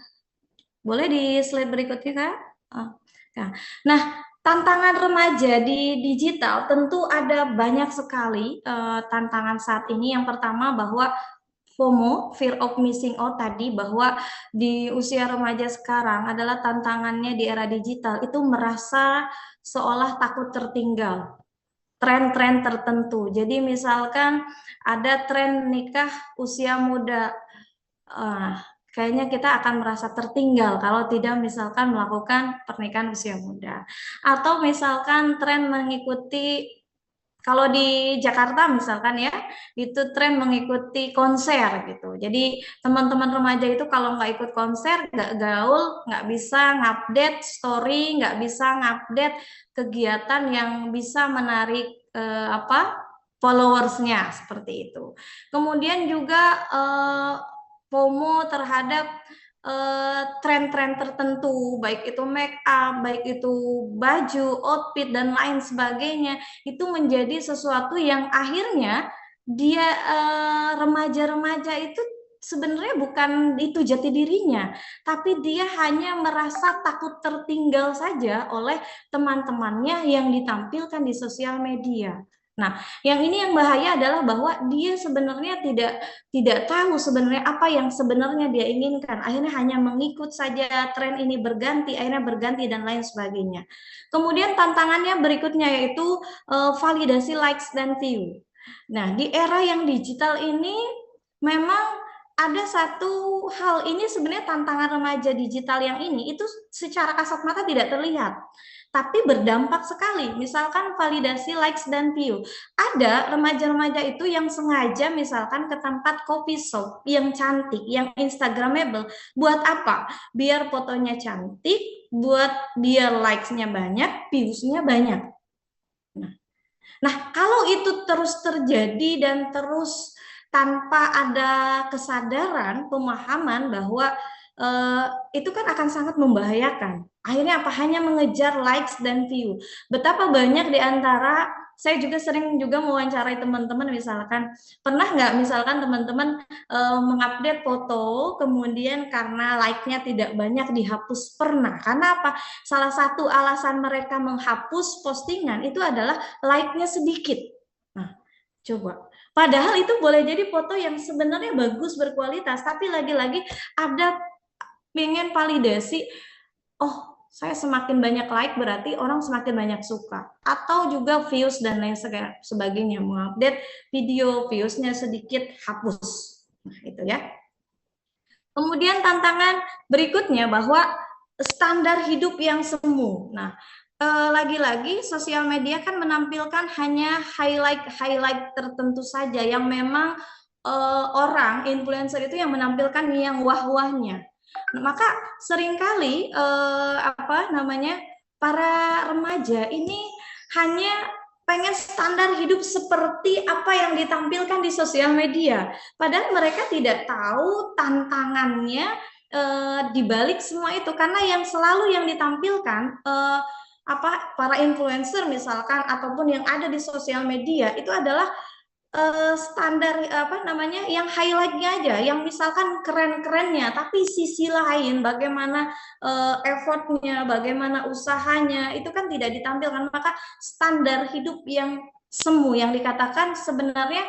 boleh di slide berikutnya Kak? Nah, tantangan remaja di digital tentu ada banyak sekali tantangan saat ini. Yang pertama bahwa FOMO, fear of missing out tadi, bahwa di usia remaja sekarang adalah tantangannya di era digital itu merasa seolah takut tertinggal tren-tren tertentu. Jadi misalkan ada tren nikah usia muda, kayaknya kita akan merasa tertinggal kalau tidak misalkan melakukan pernikahan usia muda. Atau misalkan tren mengikuti, kalau di Jakarta misalkan ya, itu tren mengikuti konser gitu. Jadi teman-teman remaja itu kalau nggak ikut konser, nggak gaul, nggak bisa ngupdate story, nggak bisa ngupdate kegiatan yang bisa menarik followersnya, seperti itu. Kemudian juga FOMO terhadap tren-tren tertentu, baik itu make up, baik itu baju, outfit, dan lain sebagainya, itu menjadi sesuatu yang akhirnya dia remaja-remaja itu sebenarnya bukan itu jati dirinya, tapi dia hanya merasa takut tertinggal saja oleh teman-temannya yang ditampilkan di sosial media. Nah, yang ini yang bahaya adalah bahwa dia sebenarnya tidak tahu sebenarnya apa yang sebenarnya dia inginkan. Akhirnya hanya mengikut saja tren ini berganti, akhirnya berganti dan lain sebagainya. Kemudian tantangannya berikutnya yaitu validasi likes dan view. Nah, di era yang digital ini memang ada satu hal, ini sebenarnya tantangan remaja digital yang ini itu secara kasat mata tidak terlihat, tapi berdampak sekali. Misalkan validasi likes dan view. Ada remaja-remaja itu yang sengaja misalkan ke tempat coffee shop yang cantik, yang instagramable. Buat apa? Biar fotonya cantik, buat biar likes-nya banyak, views-nya banyak. Nah, kalau itu terus terjadi dan terus tanpa ada kesadaran, pemahaman bahwa itu kan akan sangat membahayakan. Akhirnya apa? Hanya mengejar likes dan view. Betapa banyak di antara, saya juga sering juga mewawancarai teman-teman, misalkan pernah nggak misalkan teman-teman mengupdate foto, kemudian karena like-nya tidak banyak dihapus. Pernah. Karena apa? Salah satu alasan mereka menghapus postingan itu adalah like-nya sedikit. Nah, coba. Padahal itu boleh jadi foto yang sebenarnya bagus, berkualitas, tapi lagi-lagi ada pengen validasi, oh saya semakin banyak like berarti orang semakin banyak suka, atau juga views dan lain sebagainya, mengupdate video viewsnya sedikit hapus. Nah, itu ya. Kemudian tantangan berikutnya bahwa standar hidup yang semu. Nah, lagi-lagi sosial media kan menampilkan hanya highlight tertentu saja yang memang orang influencer itu yang menampilkan yang wah-wahnya. Maka seringkali para remaja ini hanya pengen standar hidup seperti apa yang ditampilkan di sosial media, padahal mereka tidak tahu tantangannya di balik semua itu, karena yang selalu yang ditampilkan para influencer misalkan ataupun yang ada di sosial media itu adalah standar yang highlightnya aja, yang misalkan keren-kerennya, tapi sisi lain bagaimana effortnya, bagaimana usahanya itu kan tidak ditampilkan. Maka standar hidup yang semu yang dikatakan sebenarnya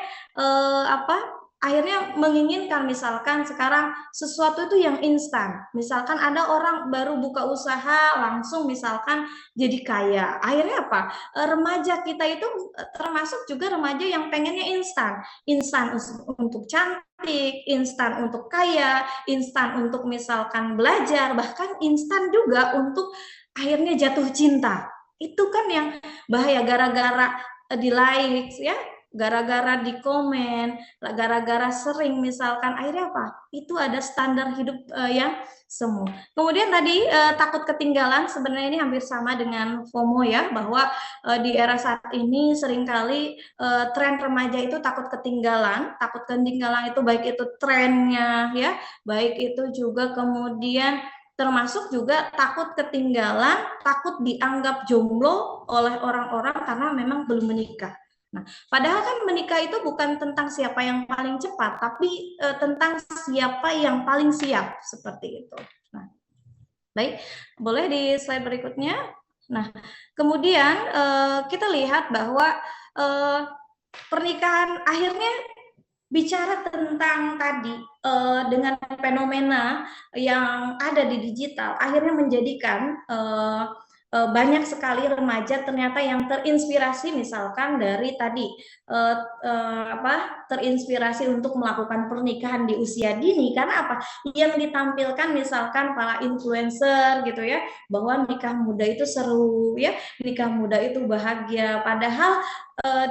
akhirnya menginginkan misalkan sekarang sesuatu itu yang instan. Misalkan ada orang baru buka usaha langsung misalkan jadi kaya. Akhirnya apa? Remaja kita itu termasuk juga remaja yang pengennya instan. Instan untuk cantik, instan untuk kaya, instan untuk misalkan belajar, bahkan instan juga untuk akhirnya jatuh cinta. Itu kan yang bahaya, gara-gara di likes ya, gara-gara di komen, gara-gara sering misalkan, akhirnya apa? Itu ada standar hidup yang semu. Kemudian tadi takut ketinggalan, sebenarnya ini hampir sama dengan FOMO ya, bahwa di era saat ini seringkali tren remaja itu takut ketinggalan itu baik itu trennya ya, baik itu juga kemudian termasuk juga takut ketinggalan, takut dianggap jomblo oleh orang-orang karena memang belum menikah. Nah, padahal kan menikah itu bukan tentang siapa yang paling cepat, tapi tentang siapa yang paling siap, seperti itu. Nah, baik, boleh di slide berikutnya. Nah, kemudian kita lihat bahwa pernikahan akhirnya bicara tentang tadi dengan fenomena yang ada di digital, akhirnya menjadikan banyak sekali remaja ternyata yang terinspirasi misalkan dari tadi terinspirasi untuk melakukan pernikahan di usia dini. Karena apa? Yang ditampilkan misalkan para influencer gitu ya, bahwa nikah muda itu seru ya, nikah muda itu bahagia. Padahal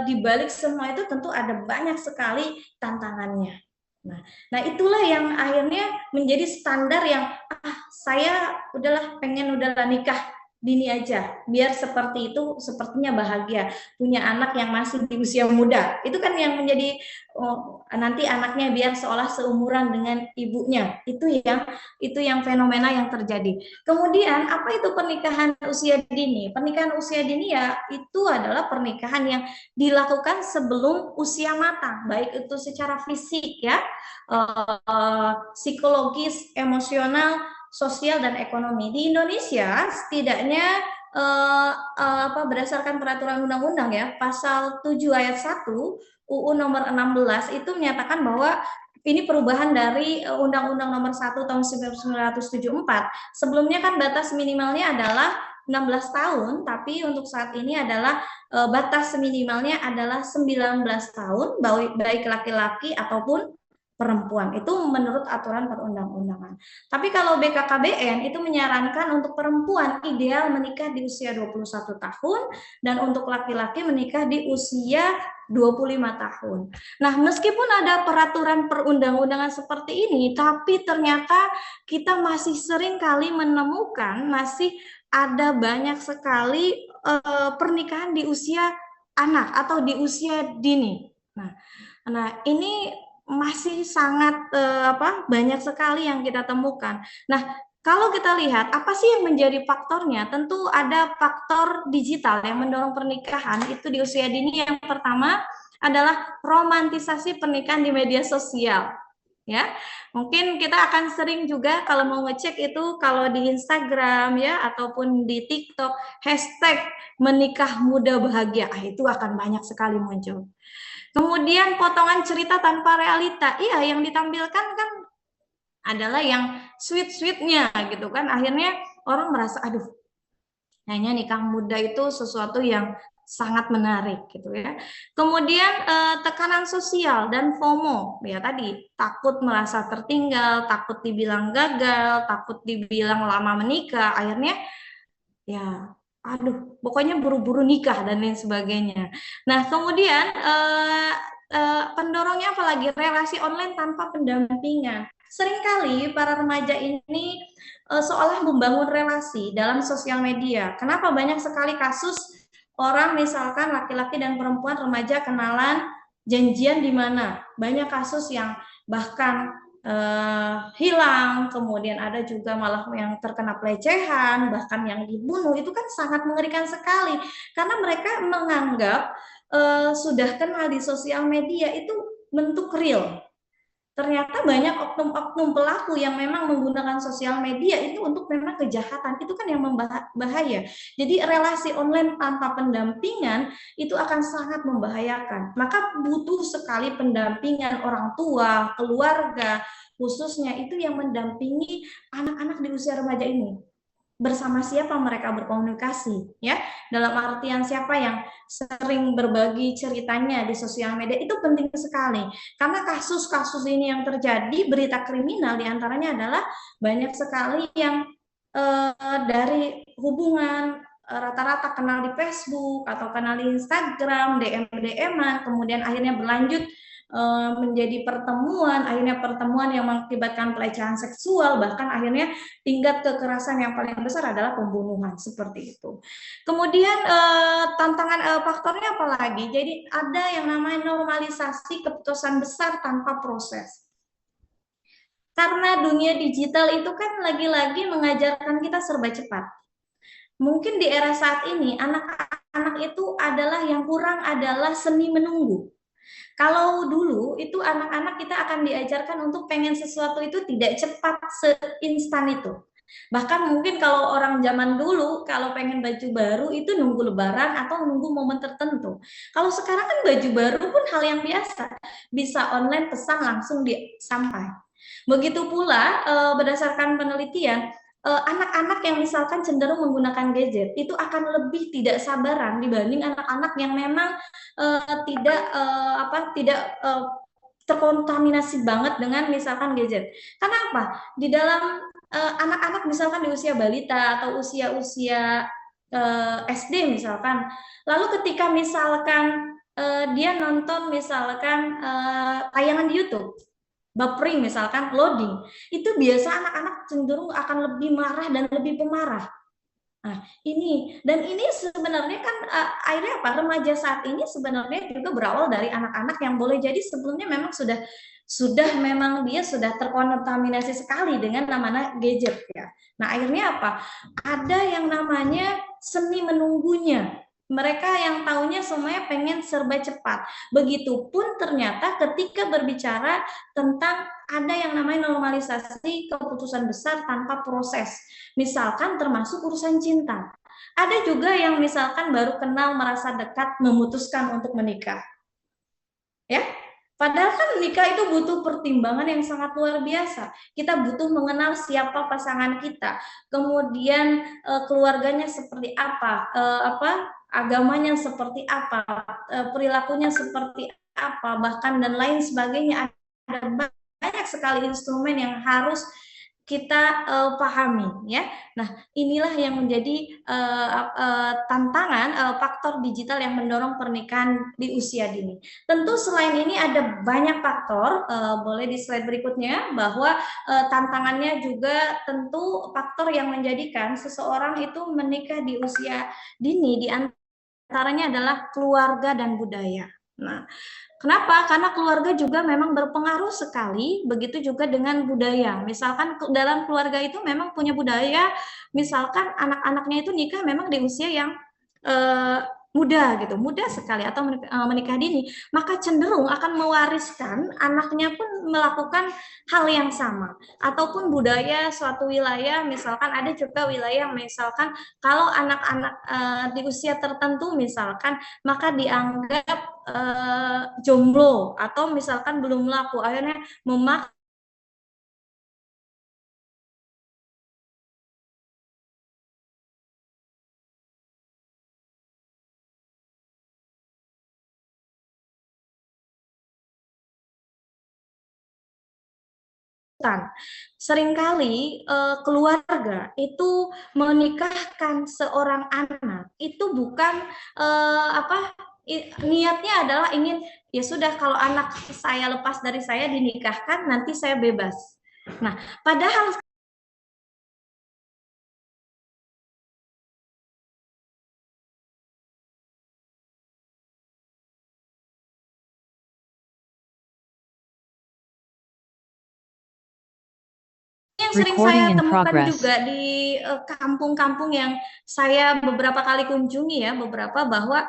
di balik semua itu tentu ada banyak sekali tantangannya. Nah itulah yang akhirnya menjadi standar yang saya udahlah nikah dini aja, biar seperti itu, sepertinya bahagia, punya anak yang masih di usia muda. Itu kan yang menjadi nanti anaknya biar seolah seumuran dengan ibunya. Itu yang fenomena yang terjadi. Kemudian apa itu pernikahan usia dini? Pernikahan usia dini ya itu adalah pernikahan yang dilakukan sebelum usia matang, baik itu secara fisik ya, psikologis, emosional, sosial dan ekonomi. Di Indonesia setidaknya berdasarkan peraturan undang-undang ya, pasal 7 ayat 1 UU nomor 16 itu menyatakan bahwa ini perubahan dari Undang-Undang nomor 1 tahun 1974. Sebelumnya kan batas minimalnya adalah 16 tahun, tapi untuk saat ini adalah batas minimalnya adalah 19 tahun, baik laki-laki ataupun perempuan. Itu menurut aturan perundang-undangan. Tapi kalau BKKBN itu menyarankan untuk perempuan ideal menikah di usia 21 tahun dan untuk laki-laki menikah di usia 25 tahun. Nah, meskipun ada peraturan perundang-undangan seperti ini, tapi ternyata kita masih sering kali menemukan masih ada banyak sekali pernikahan di usia anak atau di usia dini. Nah ini masih sangat banyak sekali yang kita temukan. Nah, kalau kita lihat apa sih yang menjadi faktornya? Tentu ada faktor digital yang mendorong pernikahan itu di usia dini. Yang pertama adalah romantisasi pernikahan di media sosial. Ya, mungkin kita akan sering juga kalau mau ngecek itu kalau di Instagram ya ataupun di TikTok hashtag menikah muda bahagia, itu akan banyak sekali muncul. Kemudian potongan cerita tanpa realita, iya yang ditampilkan kan adalah yang sweet-sweetnya gitu kan, akhirnya orang merasa aduh, kayaknya nikah muda itu sesuatu yang sangat menarik gitu ya. Kemudian tekanan sosial dan FOMO ya tadi, takut merasa tertinggal, takut dibilang gagal, takut dibilang lama menikah, akhirnya ya aduh pokoknya buru-buru nikah dan lain sebagainya. Nah kemudian pendorongnya apalagi relasi online tanpa pendampingan. Seringkali para remaja ini seolah membangun relasi dalam sosial media. Kenapa banyak sekali kasus orang misalkan laki-laki dan perempuan remaja kenalan janjian di mana? Banyak kasus yang bahkan hilang, kemudian ada juga malah yang terkena pelecehan, bahkan yang dibunuh. Itu kan sangat mengerikan sekali karena mereka menganggap sudah kenal di sosial media itu bentuk real. Ternyata banyak oknum-oknum pelaku yang memang menggunakan sosial media itu untuk memang kejahatan. Itu kan yang bahaya. Jadi relasi online tanpa pendampingan itu akan sangat membahayakan. Maka butuh sekali pendampingan orang tua, keluarga, khususnya itu yang mendampingi anak-anak di usia remaja ini. Bersama siapa mereka berkomunikasi ya, dalam artian siapa yang sering berbagi ceritanya di sosial media, itu penting sekali karena kasus-kasus ini yang terjadi, berita kriminal diantaranya adalah banyak sekali yang dari hubungan rata-rata kenal di Facebook atau kenal di Instagram, DM-an, kemudian akhirnya berlanjut menjadi pertemuan, akhirnya pertemuan yang mengakibatkan pelecehan seksual, bahkan akhirnya tingkat kekerasan yang paling besar adalah pembunuhan, seperti itu. Kemudian tantangan faktornya apa lagi? Jadi ada yang namanya normalisasi keputusan besar tanpa proses. Karena dunia digital itu kan lagi-lagi mengajarkan kita serba cepat. Mungkin di era saat ini anak-anak itu adalah yang kurang adalah seni menunggu. Kalau dulu itu anak-anak kita akan diajarkan untuk pengen sesuatu itu tidak cepat seinstan itu. Bahkan mungkin kalau orang zaman dulu kalau pengen baju baru itu nunggu lebaran atau nunggu momen tertentu. Kalau sekarang kan baju baru pun hal yang biasa, bisa online pesan langsung sampai. Begitu pula berdasarkan penelitian, anak-anak yang misalkan cenderung menggunakan gadget itu akan lebih tidak sabaran dibanding anak-anak yang memang tidak terkontaminasi banget dengan misalkan gadget. Kenapa? Di dalam anak-anak misalkan di usia balita atau usia-usia SD misalkan, lalu ketika misalkan dia nonton misalkan tayangan di YouTube, buffering misalkan, loading, itu biasa anak-anak cenderung akan lebih marah dan lebih pemarah. Nah, ini sebenarnya kan akhirnya apa? Remaja saat ini sebenarnya juga berawal dari anak-anak yang boleh jadi sebelumnya memang sudah memang dia sudah terkontaminasi sekali dengan namanya gadget ya. Nah, akhirnya apa? Ada yang namanya seni menunggunya. Mereka yang taunya semuanya pengen serba cepat. Begitupun ternyata ketika berbicara tentang ada yang namanya normalisasi keputusan besar tanpa proses. Misalkan termasuk urusan cinta. Ada juga yang misalkan baru kenal, merasa dekat, memutuskan untuk menikah. Ya, padahal kan nikah itu butuh pertimbangan yang sangat luar biasa. Kita butuh mengenal siapa pasangan kita, kemudian keluarganya seperti apa, agamanya seperti apa, perilakunya seperti apa, bahkan dan lain sebagainya. Ada banyak sekali instrumen yang harus kita pahami ya. Nah, inilah yang menjadi tantangan faktor digital yang mendorong pernikahan di usia dini. Tentu selain ini ada banyak faktor, boleh di slide berikutnya, bahwa tantangannya juga tentu faktor yang menjadikan seseorang itu menikah di usia dini, di antaranya adalah keluarga dan budaya. Nah, kenapa? Karena keluarga juga memang berpengaruh sekali, begitu juga dengan budaya. Misalkan dalam keluarga itu memang punya budaya, misalkan anak-anaknya itu nikah memang di usia yang muda gitu, muda sekali atau menikah dini, maka cenderung akan mewariskan anaknya pun melakukan hal yang sama. Ataupun budaya suatu wilayah, misalkan ada juga wilayah misalkan kalau anak-anak di usia tertentu misalkan, maka dianggap jomblo atau misalkan belum laku, akhirnya memaksa seringkali keluarga itu menikahkan seorang anak itu bukan niatnya adalah ingin ya sudah kalau anak saya lepas dari saya dinikahkan nanti saya bebas. Nah, padahal yang sering saya temukan juga di kampung-kampung yang saya beberapa kali kunjungi ya, bahwa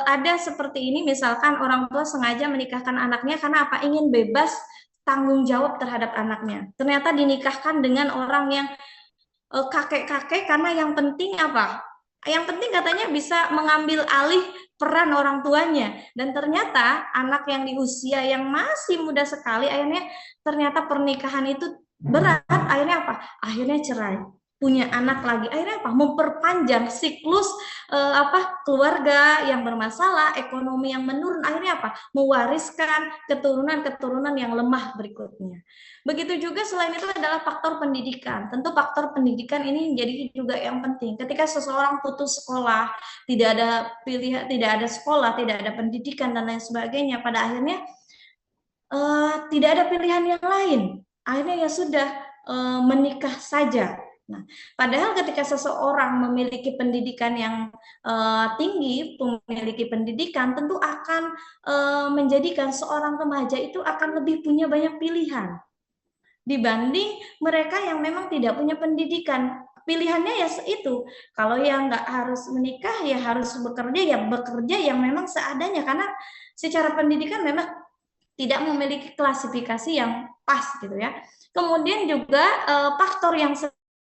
ada seperti ini, misalkan orang tua sengaja menikahkan anaknya karena apa? Ingin bebas tanggung jawab terhadap anaknya. Ternyata dinikahkan dengan orang yang kakek-kakek karena yang penting apa? Yang penting katanya bisa mengambil alih peran orang tuanya, dan ternyata anak yang di usia yang masih muda sekali akhirnya ternyata pernikahan itu berat, akhirnya apa? Akhirnya cerai, punya anak lagi, akhirnya apa? Memperpanjang siklus keluarga yang bermasalah, ekonomi yang menurun, akhirnya apa? Mewariskan keturunan-keturunan yang lemah berikutnya. Begitu juga selain itu adalah faktor pendidikan. Tentu faktor pendidikan ini menjadi juga yang penting. Ketika seseorang putus sekolah, tidak ada pilihan, tidak ada sekolah, tidak ada pendidikan dan lain sebagainya, pada akhirnya tidak ada pilihan yang lain. Akhirnya ya sudah menikah saja. Nah, padahal ketika seseorang memiliki pendidikan yang tinggi, memiliki pendidikan, tentu akan menjadikan seorang remaja itu akan lebih punya banyak pilihan dibanding mereka yang memang tidak punya pendidikan. Pilihannya ya itu, kalau yang nggak harus menikah ya harus bekerja yang memang seadanya, karena secara pendidikan memang tidak memiliki klasifikasi yang pas gitu ya. Kemudian juga faktor yang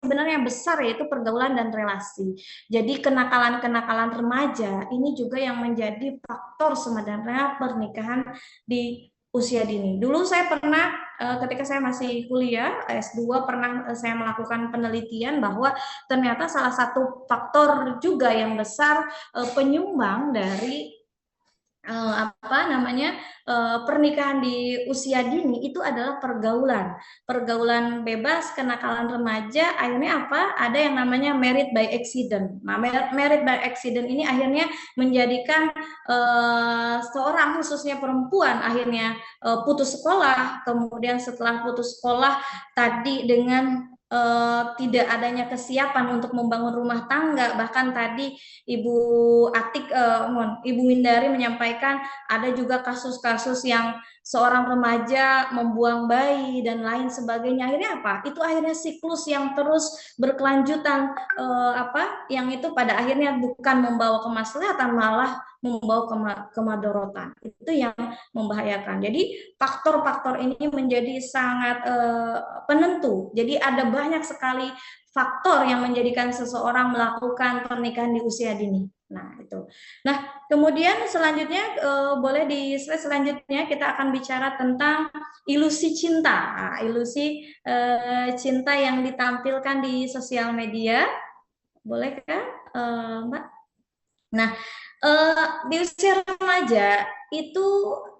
sebenarnya yang besar yaitu pergaulan dan relasi. Jadi kenakalan-kenakalan remaja ini juga yang menjadi faktor sebenarnya pernikahan di usia dini. Dulu saya pernah ketika saya masih kuliah S2 pernah saya melakukan penelitian bahwa ternyata salah satu faktor juga yang besar penyumbang dari pernikahan di usia dini itu adalah pergaulan bebas, kenakalan remaja. Akhirnya apa? Ada yang namanya married by accident. Nah, married by accident ini akhirnya menjadikan seorang khususnya perempuan akhirnya putus sekolah. Kemudian setelah putus sekolah tadi dengan tidak adanya kesiapan untuk membangun rumah tangga, bahkan tadi Ibu Windari menyampaikan ada juga kasus-kasus yang seorang remaja membuang bayi dan lain sebagainya. Akhirnya apa? Itu akhirnya siklus yang terus berkelanjutan, yang itu pada akhirnya bukan membawa kemaslahatan, malah membawa kemadorotan. Itu yang membahayakan. Jadi faktor-faktor ini menjadi sangat penentu. Jadi ada banyak sekali faktor yang menjadikan seseorang melakukan pernikahan di usia dini. Nah, itu. Nah, kemudian selanjutnya boleh di slide selanjutnya kita akan bicara tentang ilusi cinta. Nah, ilusi cinta yang ditampilkan di sosial media. Bolehkah, Mbak? Nah, di usia remaja itu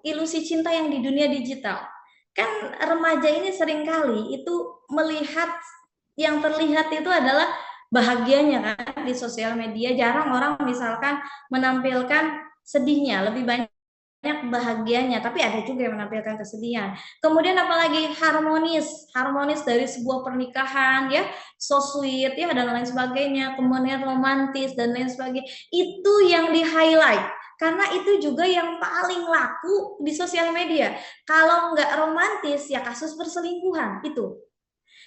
ilusi cinta yang di dunia digital. Kan remaja ini seringkali itu melihat yang terlihat itu adalah bahagianya kan di sosial media. Jarang orang misalkan menampilkan sedihnya, lebih banyak bahagianya, tapi ada juga yang menampilkan kesedihan. Kemudian apalagi harmonis dari sebuah pernikahan ya, so sweet ya dan lain sebagainya, kemudian romantis dan lain sebagainya. Itu yang di highlight karena itu juga yang paling laku di sosial media. Kalau nggak romantis ya kasus perselingkuhan itu.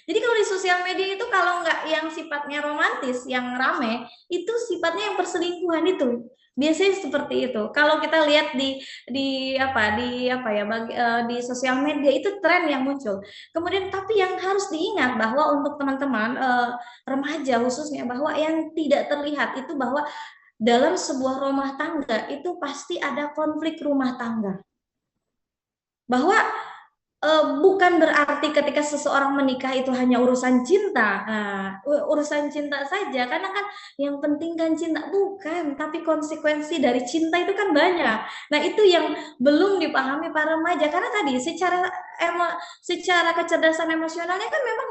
Jadi kalau di sosial media itu kalau nggak yang sifatnya romantis, yang rame, itu sifatnya yang perselingkuhan itu. Biasanya seperti itu. Kalau kita lihat di sosial media itu tren yang muncul. Kemudian tapi yang harus diingat bahwa untuk teman-teman remaja khususnya bahwa yang tidak terlihat itu bahwa dalam sebuah rumah tangga itu pasti ada konflik rumah tangga. Bahwa bukan berarti ketika seseorang menikah itu hanya urusan cinta, urusan cinta saja, karena kan yang penting kan cinta, bukan, tapi konsekuensi dari cinta itu kan banyak. Nah itu yang belum dipahami para remaja, karena tadi secara kecerdasan emosionalnya kan memang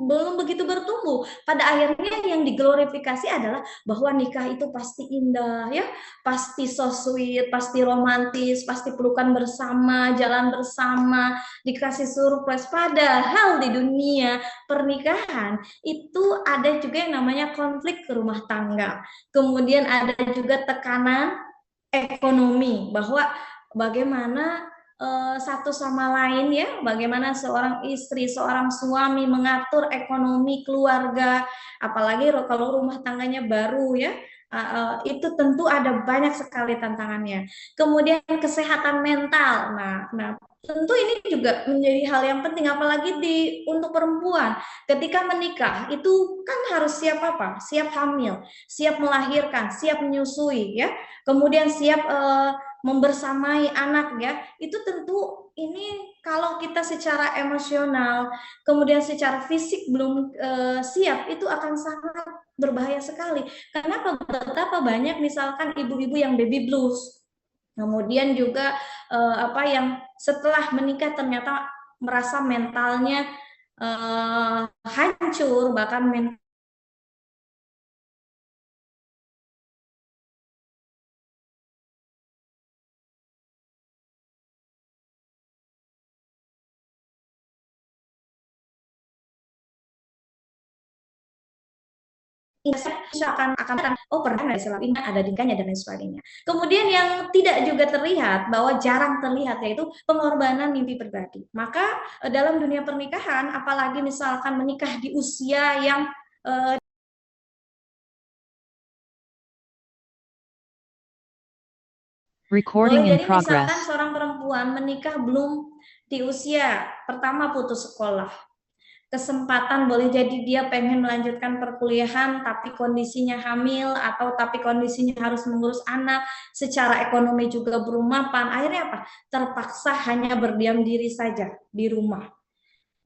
belum begitu bertumbuh. Pada akhirnya yang diglorifikasi adalah bahwa nikah itu pasti indah, ya, pasti so sweet, pasti romantis, pasti pelukan bersama, jalan bersama, dikasih surprise. Padahal di dunia pernikahan itu ada juga yang namanya konflik rumah tangga. Kemudian ada juga tekanan ekonomi, bahwa bagaimana satu sama lain ya, bagaimana seorang istri, seorang suami mengatur ekonomi keluarga, apalagi kalau rumah tangganya baru ya, itu tentu ada banyak sekali tantangannya. Kemudian kesehatan mental, nah tentu ini juga menjadi hal yang penting, apalagi untuk perempuan ketika menikah itu kan harus siap apa? Siap hamil, siap melahirkan, siap menyusui ya, kemudian siap membersamai anak ya. Itu tentu ini kalau kita secara emosional kemudian secara fisik belum siap, itu akan sangat berbahaya sekali. Kenapa? Betapa banyak misalkan ibu-ibu yang baby blues, kemudian juga yang setelah menikah ternyata merasa mentalnya hancur, bahkan akan pernah nggak selama ini ada nikahnya dan lain sebagainya. Kemudian yang tidak juga terlihat, bahwa jarang terlihat, yaitu pengorbanan mimpi pribadi. Maka dalam dunia pernikahan, apalagi misalkan menikah di usia yang Recording in jadi misalkan progress. seorang perempuan menikah belum di usia pertama putus sekolah, kesempatan, boleh jadi dia pengen melanjutkan perkuliahan tapi kondisinya hamil atau tapi kondisinya harus mengurus anak, secara ekonomi juga belum mapan, akhirnya apa? Terpaksa hanya berdiam diri saja di rumah.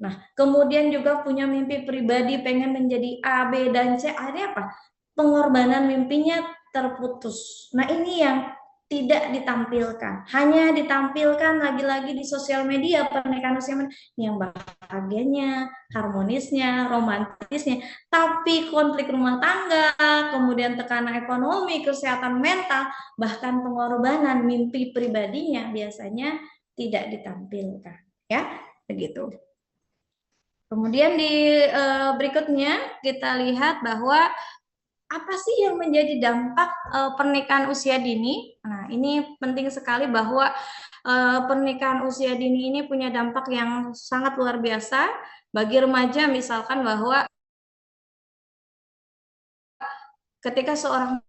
Nah, kemudian juga punya mimpi pribadi pengen menjadi A, B, dan C, akhirnya apa? Pengorbanan mimpinya terputus. Nah, ini yang tidak ditampilkan, hanya ditampilkan lagi-lagi di sosial media, pernikahan usia yang bahagianya, harmonisnya, romantisnya, tapi konflik rumah tangga, kemudian tekanan ekonomi, kesehatan mental, bahkan pengorbanan mimpi pribadinya biasanya tidak ditampilkan, ya, begitu. Kemudian di berikutnya kita lihat bahwa apa sih yang menjadi dampak pernikahan usia dini? Nah, ini penting sekali bahwa pernikahan usia dini ini punya dampak yang sangat luar biasa bagi remaja, misalkan bahwa ketika seorang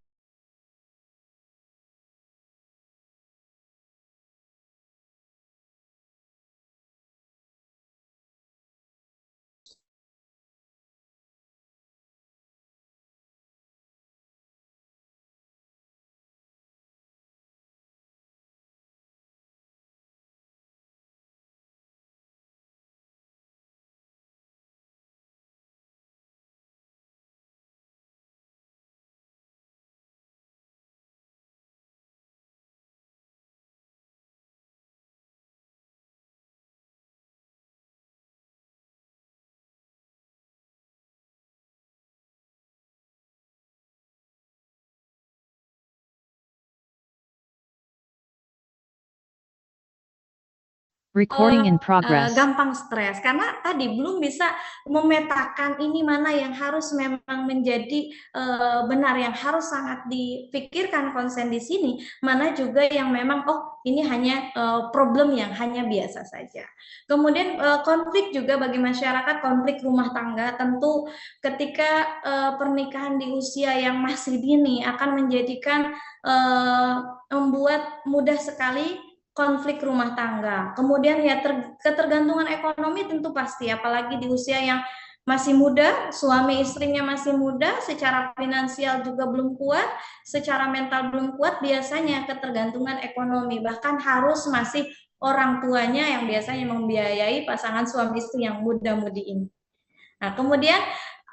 Recording in progress. gampang stres karena tadi belum bisa memetakan ini mana yang harus memang menjadi benar, yang harus sangat dipikirkan konsen di sini, mana juga yang memang ini hanya problem yang hanya biasa saja. Kemudian konflik juga bagi masyarakat, konflik rumah tangga tentu ketika pernikahan di usia yang masih dini akan menjadikan membuat mudah sekali konflik rumah tangga. Kemudian ya ketergantungan ekonomi tentu pasti, apalagi di usia yang masih muda, suami istrinya masih muda, secara finansial juga belum kuat, secara mental belum kuat, biasanya ketergantungan ekonomi, bahkan harus masih orang tuanya yang biasanya membiayai pasangan suami istri yang muda-mudi ini. Nah, kemudian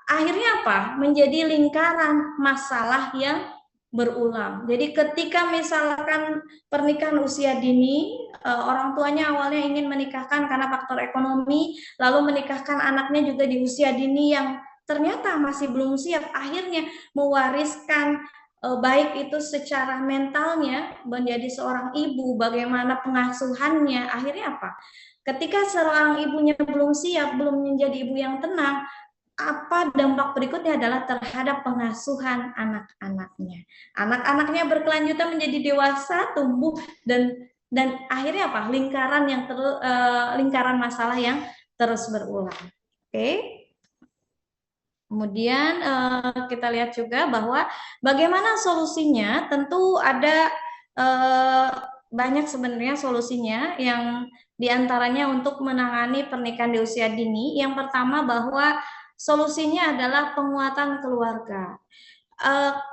akhirnya apa? Menjadi lingkaran masalah yang berulang. Jadi ketika misalkan pernikahan usia dini, orang tuanya awalnya ingin menikahkan karena faktor ekonomi, lalu menikahkan anaknya juga di usia dini yang ternyata masih belum siap, akhirnya mewariskan baik itu secara mentalnya menjadi seorang ibu, bagaimana pengasuhannya, akhirnya apa? Ketika seorang ibunya belum siap, belum menjadi ibu yang tenang, apa dampak berikutnya adalah terhadap pengasuhan anak-anaknya. Anak-anaknya berkelanjutan menjadi dewasa, tumbuh dan akhirnya apa? Lingkaran masalah yang terus berulang. Oke. Kemudian kita lihat juga bahwa bagaimana solusinya, tentu ada banyak sebenarnya solusinya, yang diantaranya untuk menangani pernikahan di usia dini. Yang pertama bahwa solusinya adalah penguatan keluarga.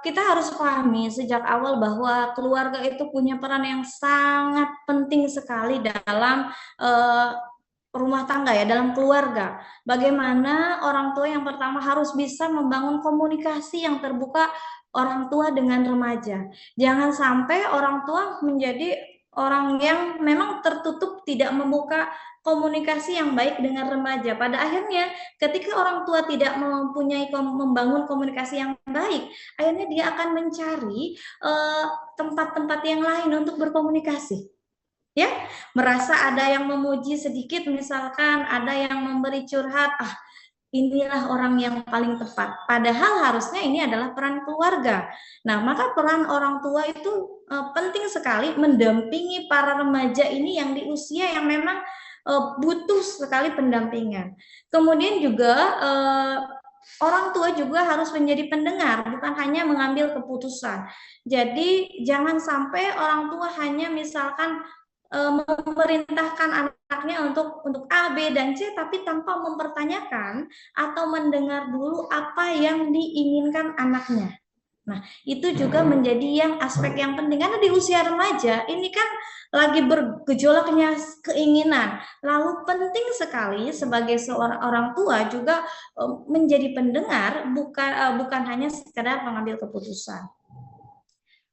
Kita harus pahami sejak awal bahwa keluarga itu punya peran yang sangat penting sekali dalam rumah tangga, ya, dalam keluarga. Bagaimana orang tua yang pertama harus bisa membangun komunikasi yang terbuka orang tua dengan remaja. Jangan sampai orang tua menjadi orang yang memang tertutup, tidak membuka komunikasi yang baik dengan remaja. Pada akhirnya ketika orang tua tidak mempunyai membangun komunikasi yang baik, akhirnya dia akan mencari tempat-tempat yang lain untuk berkomunikasi. Ya, merasa ada yang memuji sedikit, misalkan ada yang memberi curhat, inilah orang yang paling tepat. Padahal harusnya ini adalah peran keluarga. Nah, maka peran orang tua itu penting sekali mendampingi para remaja ini yang di usia yang memang butuh sekali pendampingan. Kemudian juga orang tua juga harus menjadi pendengar, bukan hanya mengambil keputusan. Jadi jangan sampai orang tua hanya misalkan memerintahkan anaknya untuk A, B, dan C, tapi tanpa mempertanyakan atau mendengar dulu apa yang diinginkan anaknya. Nah, itu juga menjadi yang aspek yang penting karena di usia remaja ini kan lagi bergejolaknya keinginan. Lalu penting sekali sebagai seorang orang tua juga menjadi pendengar, bukan hanya sekedar mengambil keputusan.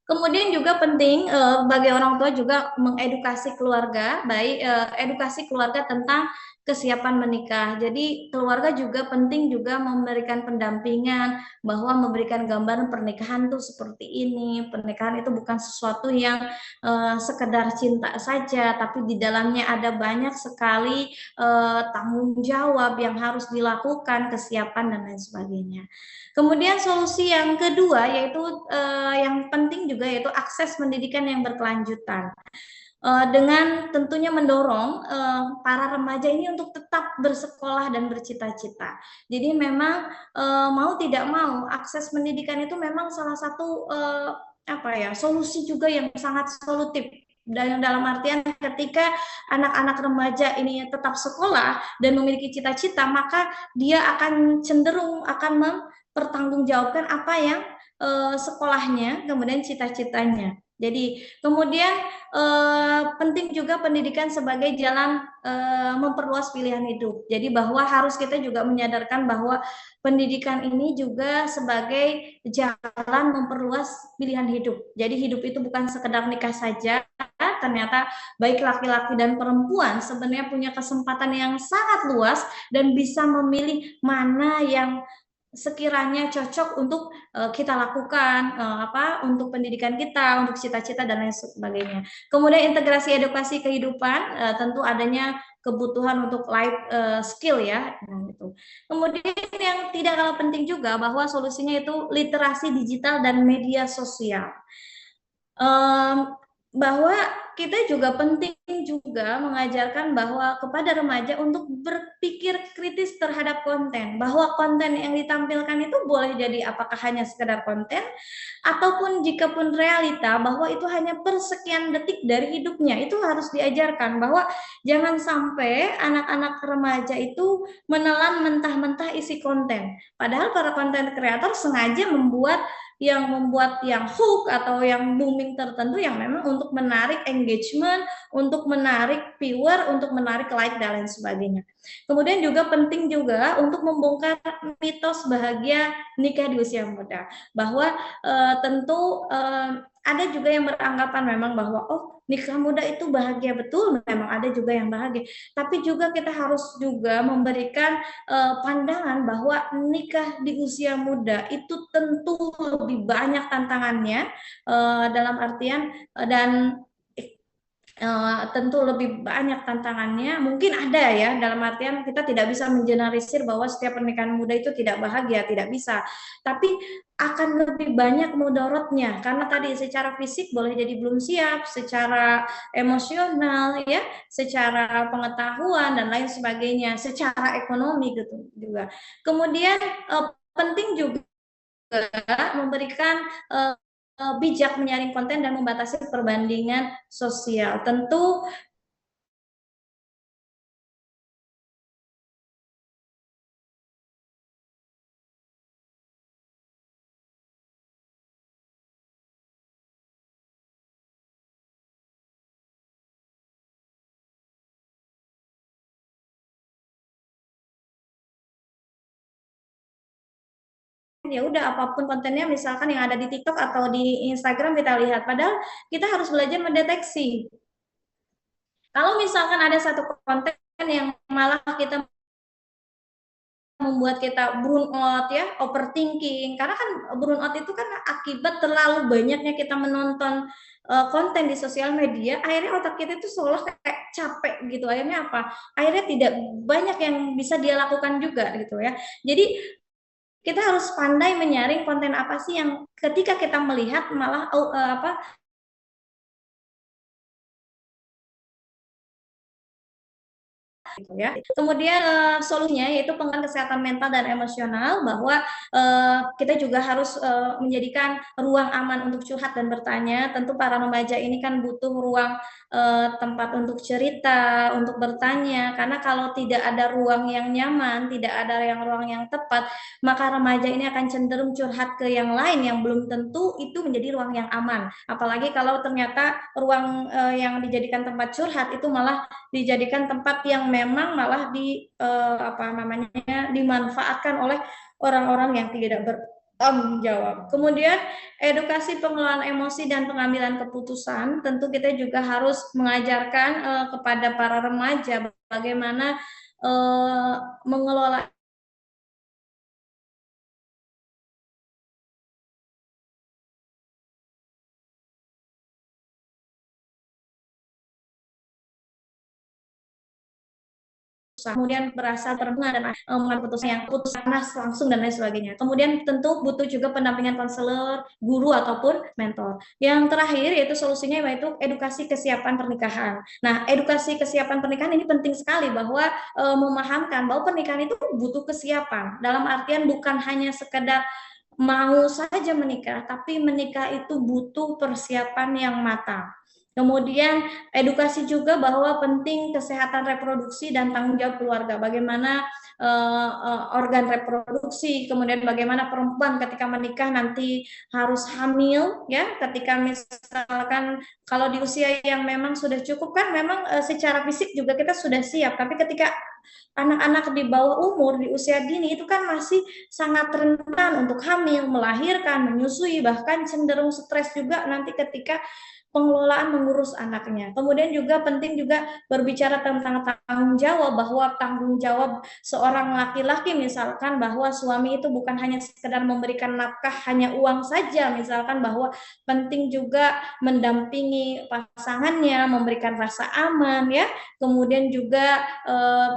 Kemudian juga penting bagi orang tua juga mengedukasi keluarga, baik edukasi keluarga tentang kesiapan menikah. Jadi keluarga juga penting juga memberikan pendampingan bahwa memberikan gambaran pernikahan tuh seperti ini. Pernikahan itu bukan sesuatu yang sekedar cinta saja, tapi di dalamnya ada banyak sekali tanggung jawab yang harus dilakukan, kesiapan dan lain sebagainya. Kemudian solusi yang kedua yaitu yang penting juga yaitu akses pendidikan yang berkelanjutan. Dengan tentunya mendorong para remaja ini untuk tetap bersekolah dan bercita-cita. Jadi memang mau tidak mau akses pendidikan itu memang salah satu solusi juga yang sangat solutif. Dan dalam artian ketika anak-anak remaja ini tetap sekolah dan memiliki cita-cita, maka dia akan cenderung akan mempertanggungjawabkan apa yang sekolahnya, kemudian cita-citanya. Jadi kemudian penting juga pendidikan sebagai jalan memperluas pilihan hidup. Jadi bahwa harus kita juga menyadarkan bahwa pendidikan ini juga sebagai jalan memperluas pilihan hidup. Jadi hidup itu bukan sekedar nikah saja, ternyata baik laki-laki dan perempuan sebenarnya punya kesempatan yang sangat luas dan bisa memilih mana yang sekiranya cocok untuk kita lakukan untuk pendidikan kita, untuk cita-cita dan lain sebagainya. Kemudian integrasi edukasi kehidupan, tentu adanya kebutuhan untuk life skill ya. Gitu. Kemudian yang tidak kalah penting juga bahwa solusinya itu literasi digital dan media sosial. Bahwa kita juga penting juga mengajarkan bahwa kepada remaja untuk berpikir kritis terhadap konten, bahwa konten yang ditampilkan itu boleh jadi apakah hanya sekedar konten ataupun jikapun realita bahwa itu hanya persekian detik dari hidupnya. Itu harus diajarkan bahwa jangan sampai anak-anak remaja itu menelan mentah-mentah isi konten, padahal para konten kreator sengaja membuat yang hook atau yang booming tertentu yang memang untuk menarik engagement, untuk menarik viewer, untuk menarik like dan lain sebagainya. Kemudian juga penting juga untuk membongkar mitos bahagia nikah di usia muda, bahwa tentu ada juga yang beranggapan memang bahwa nikah muda itu bahagia, betul, memang ada juga yang bahagia, tapi juga kita harus juga memberikan pandangan bahwa nikah di usia muda itu tentu lebih banyak tantangannya, dalam artian dan tentu lebih banyak tantangannya. Mungkin ada ya, dalam artian kita tidak bisa mengeneralisir bahwa setiap pernikahan muda itu tidak bahagia, tidak bisa. Tapi akan lebih banyak mudaratnya karena tadi secara fisik boleh jadi belum siap, secara emosional ya, secara pengetahuan dan lain sebagainya, secara ekonomi gitu juga. Kemudian penting juga memberikan bijak menyaring konten dan membatasi perbandingan sosial. Tentu ya udah apapun kontennya, misalkan yang ada di TikTok atau di Instagram kita lihat, padahal kita harus belajar mendeteksi. Kalau misalkan ada satu konten yang malah kita membuat kita burn out ya, overthinking, karena kan burn out itu kan akibat terlalu banyaknya kita menonton konten di sosial media, akhirnya otak kita itu seolah kayak capek gitu. Akhirnya apa? Akhirnya tidak banyak yang bisa dia lakukan juga gitu ya. Jadi kita harus pandai menyaring konten apa sih yang ketika kita melihat malah gitu ya. Kemudian solusinya yaitu pengembangan kesehatan mental dan emosional, bahwa kita juga harus menjadikan ruang aman untuk curhat dan bertanya. Tentu para remaja ini kan butuh ruang tempat untuk cerita, untuk bertanya, karena kalau tidak ada ruang yang nyaman, tidak ada ruang yang tepat, maka remaja ini akan cenderung curhat ke yang lain yang belum tentu itu menjadi ruang yang aman. Apalagi kalau ternyata ruang yang dijadikan tempat curhat itu malah dijadikan tempat yang memang malah dimanfaatkan oleh orang-orang yang tidak bertanggung jawab. Kemudian edukasi pengelolaan emosi dan pengambilan keputusan, tentu kita juga harus mengajarkan kepada para remaja bagaimana mengelola kemudian berasa terengah dan mengambil keputusan langsung dan lain sebagainya. Kemudian tentu butuh juga pendampingan konselor, guru ataupun mentor. Yang terakhir yaitu solusinya yaitu edukasi kesiapan pernikahan. Nah, edukasi kesiapan pernikahan ini penting sekali, bahwa memahamkan bahwa pernikahan itu butuh kesiapan. Dalam artian bukan hanya sekedar mau saja menikah, tapi menikah itu butuh persiapan yang matang. Kemudian edukasi juga bahwa penting kesehatan reproduksi dan tanggung jawab keluarga. Bagaimana organ reproduksi, kemudian bagaimana perempuan ketika menikah nanti harus hamil, ya. Ketika misalkan kalau di usia yang memang sudah cukup kan memang secara fisik juga kita sudah siap, tapi ketika anak-anak di bawah umur di usia dini itu kan masih sangat rentan untuk hamil, melahirkan, menyusui, bahkan cenderung stres juga nanti ketika pengelolaan mengurus anaknya. Kemudian juga penting juga berbicara tentang tanggung jawab, bahwa tanggung jawab seorang laki-laki misalkan bahwa suami itu bukan hanya sekedar memberikan nafkah, hanya uang saja, misalkan bahwa penting juga mendampingi pasangannya, memberikan rasa aman, ya. Kemudian juga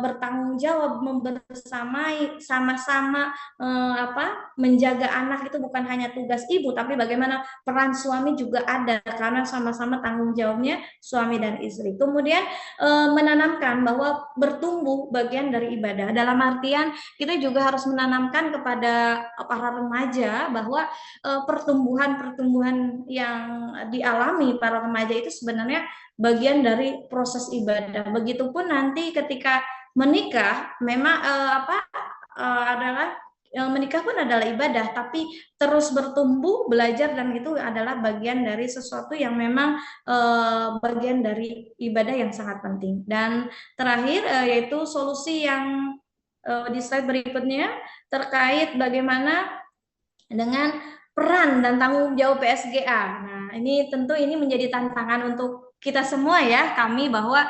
bertanggung jawab membersamai sama-sama menjaga anak itu bukan hanya tugas ibu, tapi bagaimana peran suami juga ada, karena sama-sama tanggung jawabnya suami dan istri. Kemudian menanamkan bahwa bertumbuh bagian dari ibadah, dalam artian kita juga harus menanamkan kepada para remaja bahwa pertumbuhan yang dialami para remaja itu sebenarnya bagian dari proses ibadah. Begitupun nanti ketika menikah, memang adalah menikah pun adalah ibadah, tapi terus bertumbuh, belajar, dan itu adalah bagian dari sesuatu yang memang bagian dari ibadah yang sangat penting. Dan terakhir yaitu solusi yang di slide berikutnya terkait bagaimana dengan peran dan tanggung jawab PSGA. Nah, ini tentu ini menjadi tantangan untuk kita semua, ya, kami, bahwa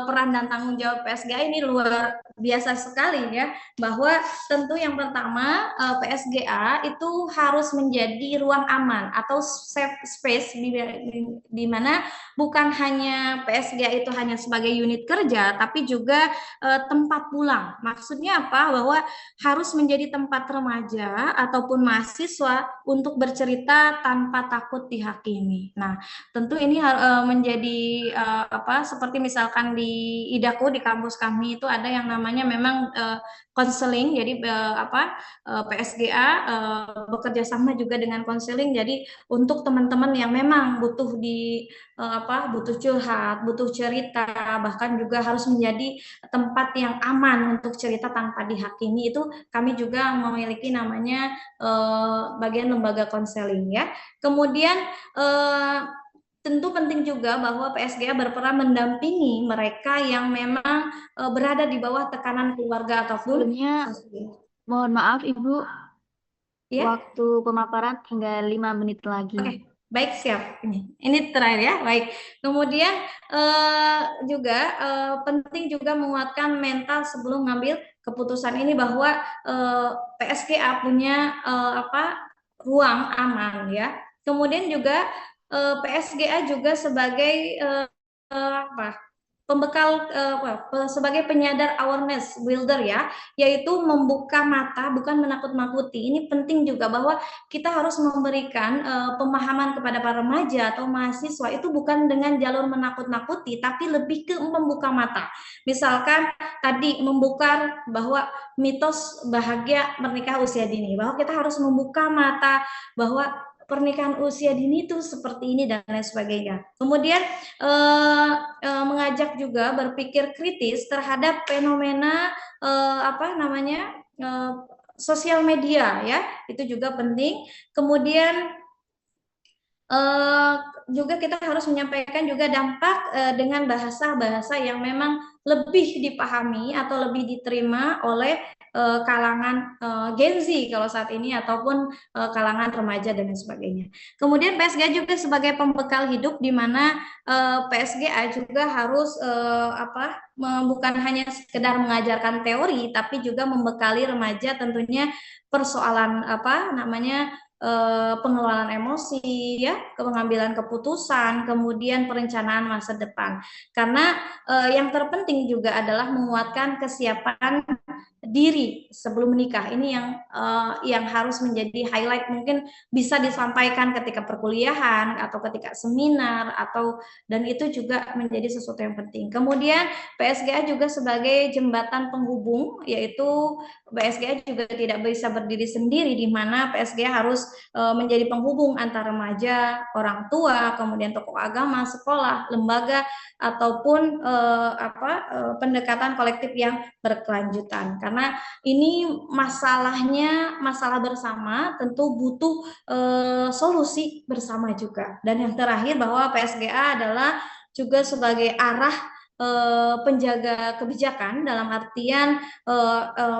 peran dan tanggung jawab PSGA ini luar biasa sekali, ya, bahwa tentu yang pertama PSGA itu harus menjadi ruang aman atau safe space di mana bukan hanya PSGA itu hanya sebagai unit kerja, tapi juga tempat pulang. Maksudnya apa? Bahwa harus menjadi tempat remaja ataupun mahasiswa untuk bercerita tanpa takut dihakimi. Nah, tentu ini menjadi seperti misalkan di IDAKU, di kampus kami itu ada yang namanya memang konseling. Jadi PSGA bekerja sama juga dengan konseling. Jadi untuk teman-teman yang memang butuh butuh curhat, butuh cerita, bahkan juga harus menjadi tempat yang aman untuk cerita tanpa dihakimi, itu kami juga memiliki namanya bagian lembaga konseling, ya. Kemudian tentu penting juga bahwa PSGA berperan mendampingi mereka yang memang berada di bawah tekanan keluarga ataupun Sebelumnya, mohon maaf Ibu, ya. waktu pemaparan tinggal 5 menit lagi. Oke, baik, siap. Ini terakhir, ya. Baik. Kemudian juga penting juga menguatkan mental sebelum mengambil keputusan ini, bahwa PSGA punya ruang aman, ya. Kemudian juga PSGA juga sebagai sebagai penyadar awareness builder ya, yaitu membuka mata bukan menakut-nakuti. Ini penting juga bahwa kita harus memberikan pemahaman kepada para remaja atau mahasiswa itu bukan dengan jalur menakut-nakuti, tapi lebih ke membuka mata. Misalkan tadi membuka bahwa mitos bahagia menikah usia dini, bahwa kita harus membuka mata bahwa pernikahan usia dini itu seperti ini dan lain sebagainya. Kemudian mengajak juga berpikir kritis terhadap fenomena sosial media ya, itu juga penting. Kemudian juga kita harus menyampaikan juga dampak dengan bahasa-bahasa yang memang lebih dipahami atau lebih diterima oleh kalangan Gen Z kalau saat ini ataupun kalangan remaja dan lain sebagainya. Kemudian PSGA juga sebagai pembekal hidup di mana PSGA juga harus bukan hanya sekedar mengajarkan teori tapi juga membekali remaja tentunya persoalan pengelolaan emosi, ya, pengambilan keputusan, kemudian perencanaan masa depan. Karena yang terpenting juga adalah menguatkan kesiapan diri sebelum menikah. Ini yang harus menjadi highlight, mungkin bisa disampaikan ketika perkuliahan atau ketika seminar dan itu juga menjadi sesuatu yang penting. Kemudian PSGA juga sebagai jembatan penghubung, yaitu PSGA juga tidak bisa berdiri sendiri, di mana PSGA harus menjadi penghubung antara remaja, orang tua, kemudian tokoh agama, sekolah, lembaga, ataupun pendekatan kolektif yang berkelanjutan. Karena ini masalah bersama, tentu butuh solusi bersama juga. Dan yang terakhir bahwa PSGA adalah juga sebagai arah penjaga kebijakan, dalam artian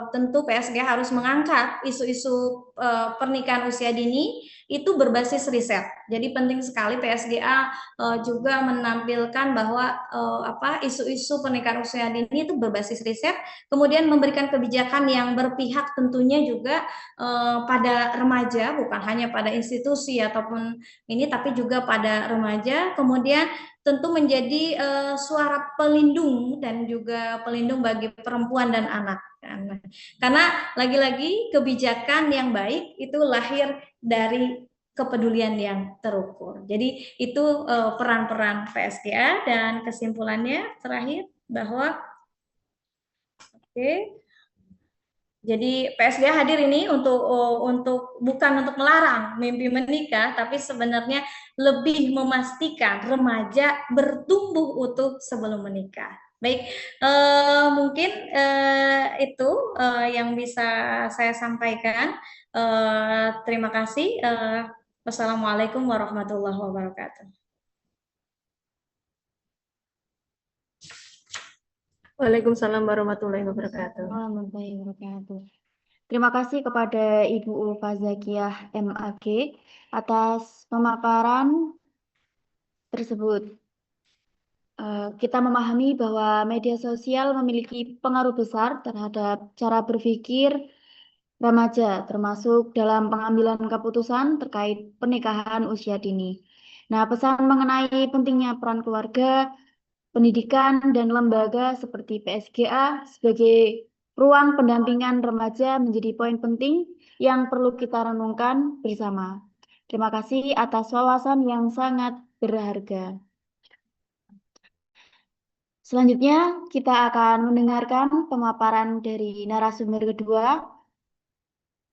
tentu PSGA harus mengangkat isu-isu pernikahan usia dini itu berbasis riset. Jadi penting sekali PSGA juga menampilkan bahwa isu-isu pernikahan usia dini itu berbasis riset, kemudian memberikan kebijakan yang berpihak tentunya juga pada remaja, bukan hanya pada institusi ataupun ini, tapi juga pada remaja. Kemudian tentu menjadi suara pelindung dan juga pelindung bagi perempuan dan anak. Karena lagi-lagi kebijakan yang baik itu lahir dari kepedulian yang terukur. Jadi itu peran-peran PSGA, dan kesimpulannya terakhir bahwa jadi PSGA hadir ini untuk bukan untuk melarang mimpi menikah, tapi sebenarnya lebih memastikan remaja bertumbuh utuh sebelum menikah. Baik, mungkin itu yang bisa saya sampaikan. Terima kasih. Wassalamualaikum warahmatullahi wabarakatuh. Waalaikumsalam warahmatullahi wabarakatuh. Warahmatullahi wabarakatuh. Terima kasih kepada Ibu Ulfa Zakiyah MAG atas pemaparan tersebut. Kita memahami bahwa media sosial memiliki pengaruh besar terhadap cara berpikir remaja, termasuk dalam pengambilan keputusan terkait pernikahan usia dini. Nah, pesan mengenai pentingnya peran keluarga, pendidikan, dan lembaga seperti PSGA sebagai ruang pendampingan remaja menjadi poin penting yang perlu kita renungkan bersama. Terima kasih atas wawasan yang sangat berharga. Selanjutnya, kita akan mendengarkan pemaparan dari narasumber kedua,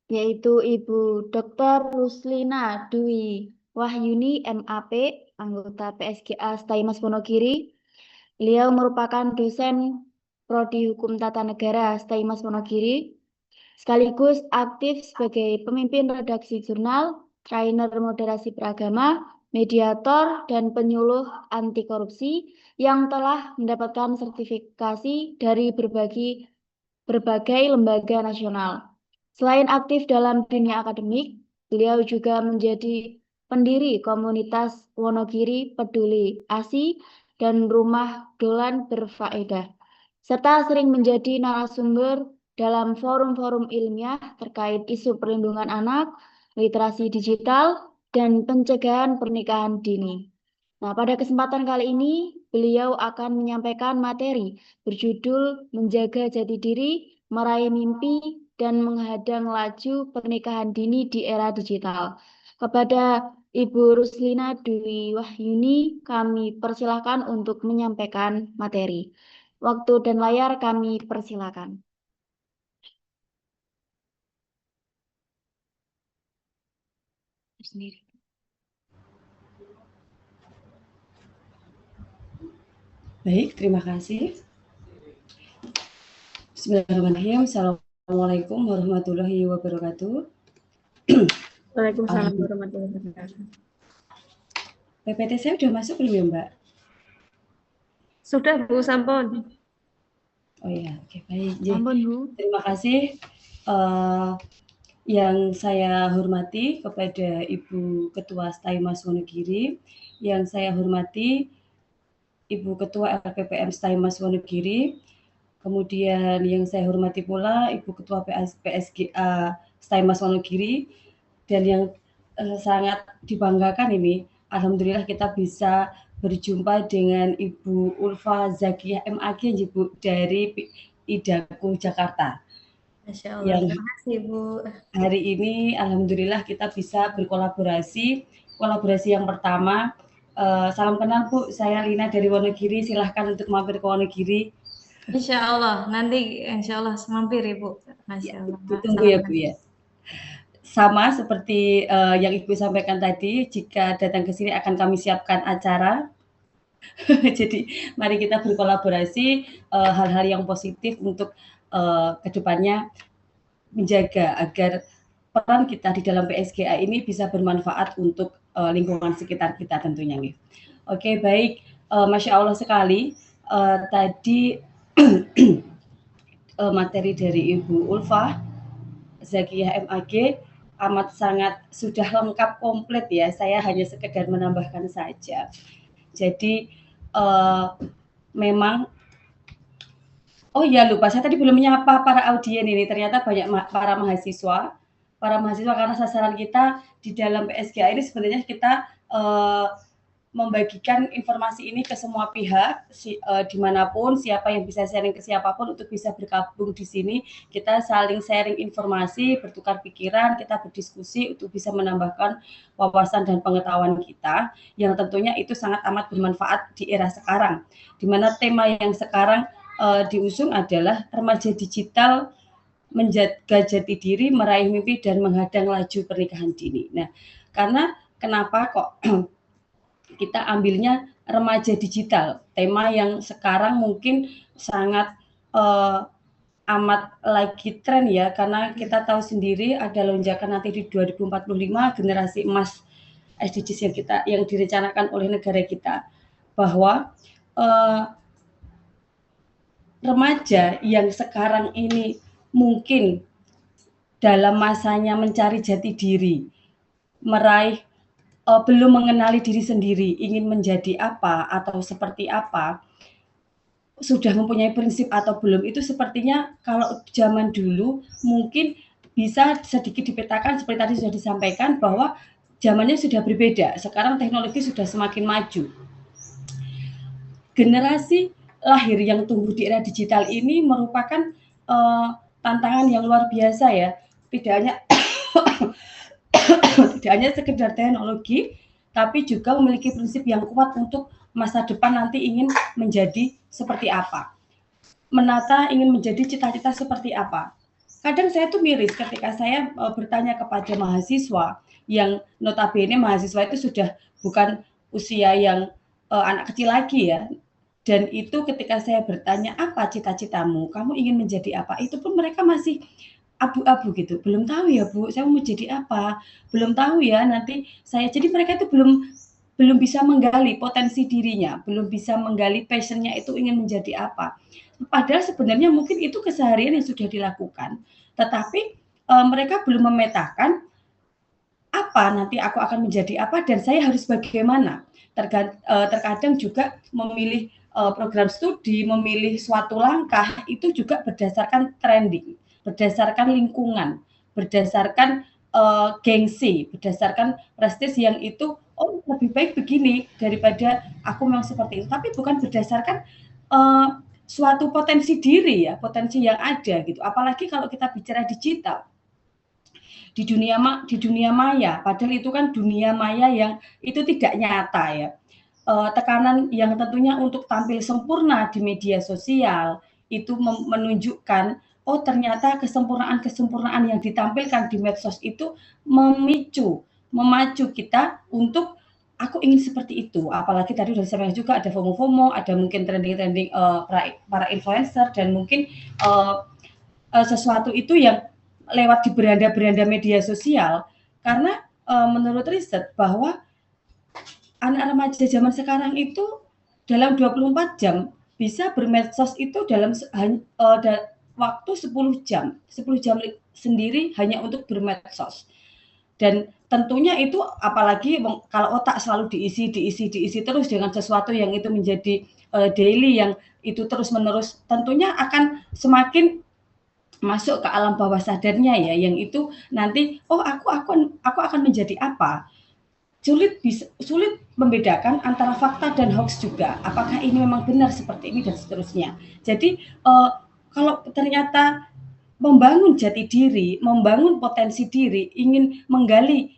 yaitu Ibu Dr. Ruslina Dwi Wahyuni MAP, anggota PSGA STAI Mas Wonogiri. Beliau merupakan dosen Prodi Hukum Tata Negara STAI Mas Wonogiri, sekaligus aktif sebagai pemimpin redaksi jurnal, trainer moderasi beragama, mediator, dan penyuluh anti korupsi yang telah mendapatkan sertifikasi dari berbagai lembaga nasional. Selain aktif dalam dunia akademik, beliau juga menjadi pendiri komunitas Wonogiri Peduli ASI dan Rumah Dolan Berfaedah, serta sering menjadi narasumber dalam forum-forum ilmiah terkait isu perlindungan anak, literasi digital, dan pencegahan pernikahan dini. Nah, pada kesempatan kali ini, beliau akan menyampaikan materi berjudul Menjaga Jati Diri, Meraih Mimpi, dan Menghadang Laju Pernikahan Dini di Era Digital. Kepada Ibu Ruslina Dwi Wahyuni, kami persilakan untuk menyampaikan materi. Waktu dan layar kami persilakan. Sendiri. Baik, terima kasih. Bismillahirrahmanirrahim. Assalamualaikum warahmatullahi wabarakatuh. Waalaikumsalam warahmatullahi wabarakatuh. PPT saya sudah masuk belum ya, Mbak? Sudah, Bu, sampun. Oh ya, oke, baik. Ampun, Bu. Terima kasih. Yang saya hormati kepada Ibu Ketua STAIMAS Wonogiri, yang saya hormati Ibu Ketua LPPM STAIMAS Wonogiri, kemudian yang saya hormati pula Ibu Ketua PSGA STAIMAS Wonogiri, dan yang sangat dibanggakan ini, alhamdulillah kita bisa berjumpa dengan Ibu Ulfa Zakiyah MAG, Ibu dari IDAKU Jakarta. Masya Allah, terima kasih Bu. Hari ini alhamdulillah kita bisa berkolaborasi. Kolaborasi yang pertama, salam kenal Bu, saya Lina dari Wonogiri, silahkan untuk mampir ke Wonogiri. Insya Allah, nanti insya Allah mampir Ibu. Masya Allah. Ditunggu ya Bu ya. Sama seperti yang Ibu sampaikan tadi, jika datang ke sini akan kami siapkan acara. Jadi mari kita berkolaborasi hal-hal yang positif untuk kedepannya menjaga agar peran kita di dalam PSGA ini bisa bermanfaat untuk lingkungan sekitar kita tentunya. Oke, baik. Masya Allah sekali. Tadi materi dari Ibu Ulfa Zakiyah MAG amat sangat sudah lengkap komplit ya. Saya hanya sekedar menambahkan saja. Jadi memang oh ya, lupa, saya tadi belum menyapa para audien ini. Ternyata banyak para mahasiswa karena sasaran kita di dalam PSGA ini sebenarnya kita membagikan informasi ini ke semua pihak, dimanapun, siapa yang bisa sharing ke siapapun untuk bisa bergabung di sini. Kita saling sharing informasi, bertukar pikiran, kita berdiskusi untuk bisa menambahkan wawasan dan pengetahuan kita, yang tentunya itu sangat amat bermanfaat di era sekarang, di mana tema yang sekarang diusung adalah remaja digital, menjaga jati diri, meraih mimpi, dan menghadang laju pernikahan dini. Nah, karena kenapa kok kita ambilnya remaja digital, tema yang sekarang mungkin sangat amat lagi tren ya, karena kita tahu sendiri ada lonjakan nanti di 2045 generasi emas SDGs yang direncanakan oleh negara kita, bahwa remaja yang sekarang ini mungkin dalam masanya mencari jati diri, meraih belum mengenali diri sendiri, ingin menjadi apa atau seperti apa, sudah mempunyai prinsip atau belum, itu sepertinya kalau zaman dulu mungkin bisa sedikit dipetakan seperti tadi sudah disampaikan bahwa zamannya sudah berbeda. Sekarang teknologi sudah semakin maju. Generasi lahir yang tumbuh di era digital ini merupakan tantangan yang luar biasa ya. Tidak hanya sekedar teknologi, tapi juga memiliki prinsip yang kuat untuk masa depan nanti ingin menjadi seperti apa. Menata ingin menjadi cita-cita seperti apa. Kadang saya tuh miris ketika saya bertanya kepada mahasiswa yang notabene mahasiswa itu sudah bukan usia yang anak kecil lagi ya. Dan itu ketika saya bertanya, apa cita-citamu? Kamu ingin menjadi apa? Itu pun mereka masih abu-abu gitu. Belum tahu ya Bu, saya mau jadi apa? Belum tahu ya nanti saya. Jadi mereka itu belum bisa menggali potensi dirinya, belum bisa menggali passionnya itu ingin menjadi apa. Padahal sebenarnya mungkin itu keseharian yang sudah dilakukan. Tetapi mereka belum memetakan apa nanti aku akan menjadi apa dan saya harus bagaimana. Terkadang juga memilih program studi, memilih suatu langkah itu juga berdasarkan trending, berdasarkan lingkungan, berdasarkan gengsi, berdasarkan prestis yang itu, oh lebih baik begini daripada aku memang seperti itu. Tapi bukan berdasarkan suatu potensi diri ya, potensi yang ada gitu. Apalagi kalau kita bicara digital. Di dunia maya, padahal itu kan dunia maya yang itu tidak nyata ya. Tekanan yang tentunya untuk tampil sempurna di media sosial itu menunjukkan oh ternyata kesempurnaan yang ditampilkan di medsos itu memacu kita untuk aku ingin seperti itu. Apalagi tadi sudah disampaikan juga ada FOMO, ada mungkin trending para influencer dan mungkin sesuatu itu yang lewat di beranda-beranda media sosial, karena menurut riset bahwa anak remaja zaman sekarang itu dalam 24 jam bisa bermedsos itu dalam waktu 10 jam sendiri hanya untuk bermedsos. Dan tentunya itu apalagi kalau otak selalu diisi terus dengan sesuatu yang itu menjadi daily yang itu terus-menerus, tentunya akan semakin masuk ke alam bawah sadarnya ya, yang itu nanti oh aku akan menjadi apa. Sulit membedakan antara fakta dan hoax juga. Apakah ini memang benar seperti ini dan seterusnya. Jadi kalau ternyata membangun jati diri, membangun potensi diri, ingin menggali